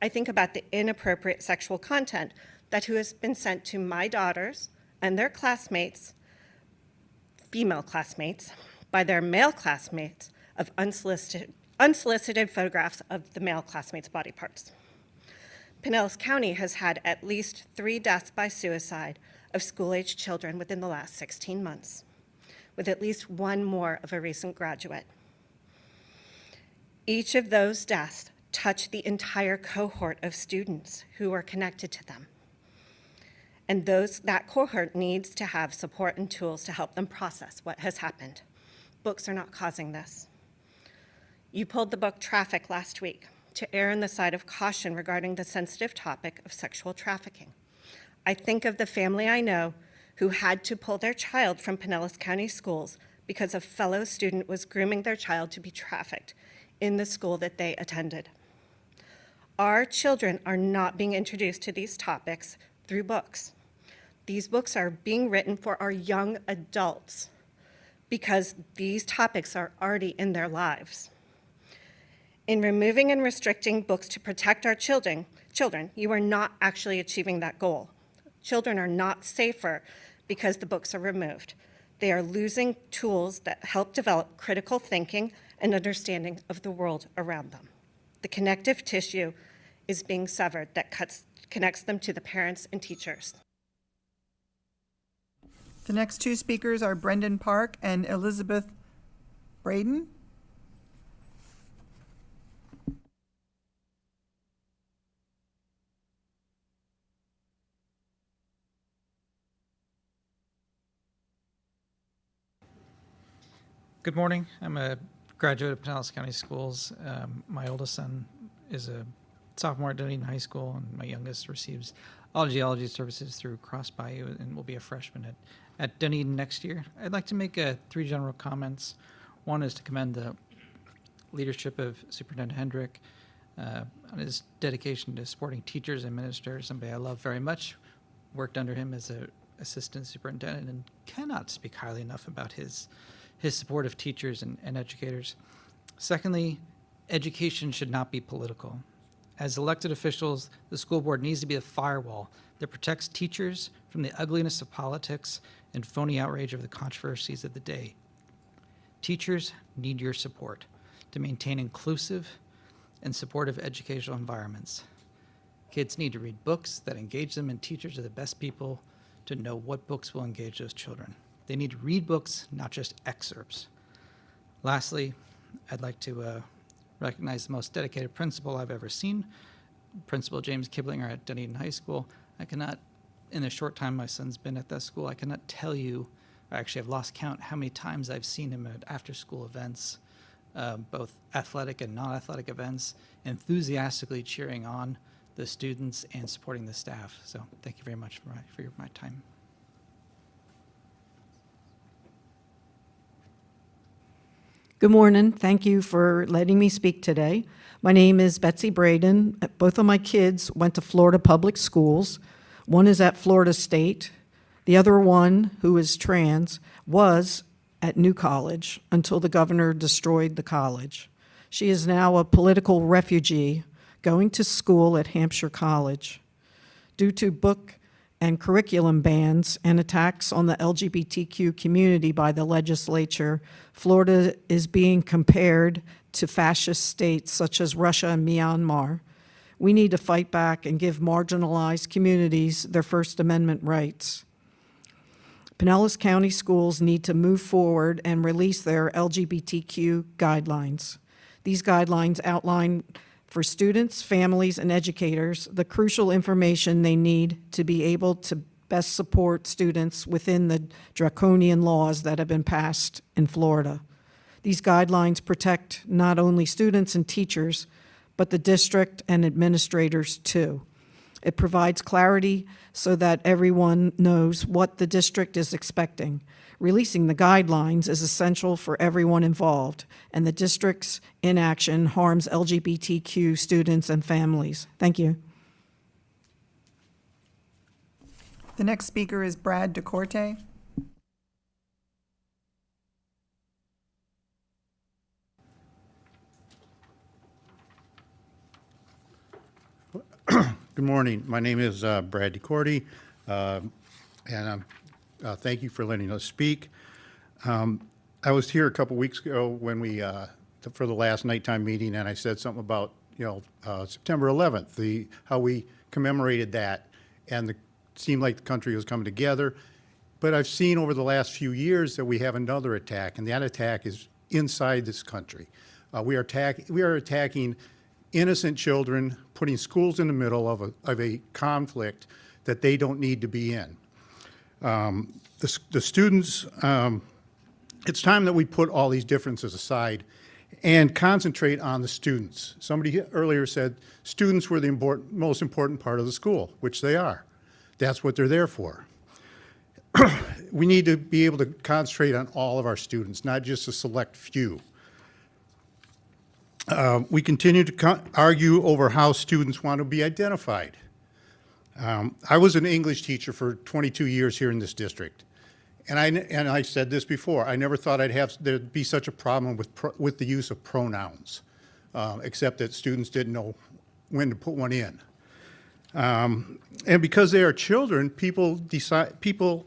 I think about the inappropriate sexual content that has been sent to my daughters and their classmates, female classmates, by their male classmates of unsolicited photographs of the male classmates' body parts. Pinellas County has had at least 3 deaths by suicide of school-aged children within the last 16 months, with at least 1 more of a recent graduate. Each of those deaths touched the entire cohort of students who are connected to them. And that cohort needs to have support and tools to help them process what has happened. Books are not causing this. You pulled the book Traffic last week to err on the side of caution regarding the sensitive topic of sexual trafficking. I think of the family I know who had to pull their child from Pinellas County Schools because a fellow student was grooming their child to be trafficked in the school that they attended. Our children are not being introduced to these topics through books. These books are being written for our young adults because these topics are already in their lives. In removing and restricting books to protect our children, you are not actually achieving that goal. Children are not safer because the books are removed. They are losing tools that help develop critical thinking and understanding of the world around them. The connective tissue is being severed that connects them to the parents and teachers. The next 2 speakers are Brendan Park and Elizabeth Braden. Good morning. I'm a graduate of Pinellas County Schools. My oldest son is a sophomore at Dunedin High School, and my youngest receives all geology services through Cross Bayou and will be a freshman at Dunedin next year. I'd like to make 3 general comments. One is to commend the leadership of Superintendent Hendrick on his dedication to supporting teachers and ministers, somebody I love very much. Worked under him as an assistant superintendent and cannot speak highly enough about his support of teachers and educators. Secondly, education should not be political. As elected officials, the school board needs to be a firewall that protects teachers from the ugliness of politics and phony outrage of the controversies of the day. Teachers need your support to maintain inclusive and supportive educational environments. Kids need to read books that engage them, and teachers are the best people to know what books will engage those children. They need to read books, not just excerpts. Lastly, I'd like to recognize the most dedicated principal I've ever seen, Principal James Kiblinger at Dunedin High School. I cannot, in the short time my son's been at that school, I cannot tell you, or actually I've lost count, how many times I've seen him at after-school events, both athletic and non-athletic events, enthusiastically cheering on the students and supporting the staff. So thank you very much for my time. Good morning. Thank you for letting me speak today. My name is Betsy Braden. Both of my kids went to Florida Public Schools. One is at Florida State. The other one, who is trans, was at New College until the governor destroyed the college. She is now a political refugee going to school at Hampshire College. Due to book and curriculum bans and attacks on the LGBTQ community by the legislature, Florida is being compared to fascist states such as Russia and Myanmar. We need to fight back and give marginalized communities their First Amendment rights. Pinellas County Schools need to move forward and release their LGBTQ guidelines. These guidelines outline for students, families, and educators the crucial information they need to be able to best support students within the draconian laws that have been passed in Florida. These guidelines protect not only students and teachers, but the district and administrators too. It provides clarity so that everyone knows what the district is expecting. Releasing the guidelines is essential for everyone involved, and the district's inaction harms LGBTQ students and families. Thank you. The next speaker is Brad DeCorte. Good morning. My name is Brad DeCordy, and thank you for letting us speak. I was here a couple weeks ago when we, for the last nighttime meeting, and I said something about, September 11th, how we commemorated that, and it seemed like the country was coming together. But I've seen over the last few years that we have another attack, and that attack is inside this country. We are attacking innocent children, putting schools in the middle of a conflict that they don't need to be in. The students, it's time that we put all these differences aside and concentrate on the students. Somebody earlier said students were the most important part of the school, which they are. That's what they're there for. We need to be able to concentrate on all of our students, not just a select few. We continue to argue over how students want to be identified. I was an English teacher for 22 years here in this district. And I said this before, I never thought there'd be such a problem with the use of pronouns, except that students didn't know when to put one in. And because they are children,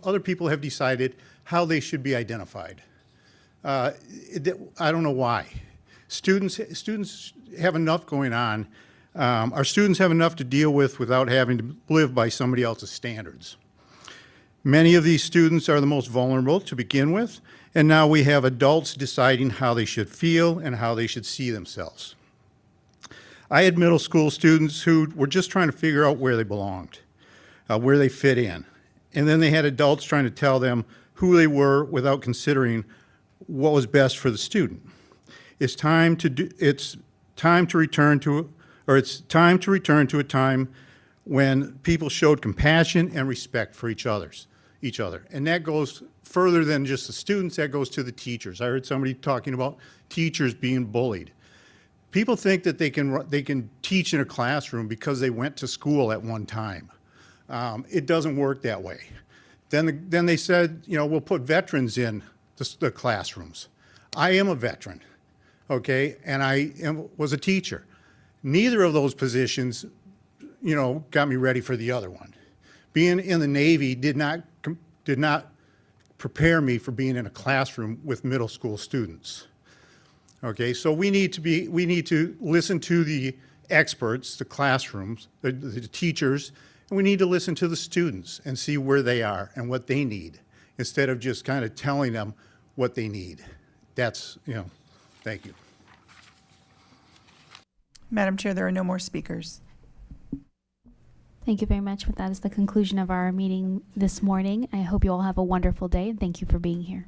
other people have decided how they should be identified. I don't know why. Students have enough going on. Our students have enough to deal with without having to live by somebody else's standards. Many of these students are the most vulnerable to begin with, and now we have adults deciding how they should feel and how they should see themselves. I had middle school students who were just trying to figure out where they belonged, where they fit in. And then they had adults trying to tell them who they were without considering what was best for the student. It's time to return to a time when people showed compassion and respect for each other. And that goes further than just the students, that goes to the teachers. I heard somebody talking about teachers being bullied. People think that they can teach in a classroom because they went to school at one time. It doesn't work that way. Then they said, we'll put veterans in the classrooms. I am a veteran, okay, and I was a teacher. Neither of those positions, got me ready for the other one. Being in the Navy did not prepare me for being in a classroom with middle school students. Okay, so we need to listen to the experts, the classrooms, the teachers, and we need to listen to the students and see where they are and what they need, instead of just kind of telling them what they need. That's, thank you. Madam Chair, there are no more speakers. Thank you very much. That is the conclusion of our meeting this morning. I hope you all have a wonderful day, and thank you for being here.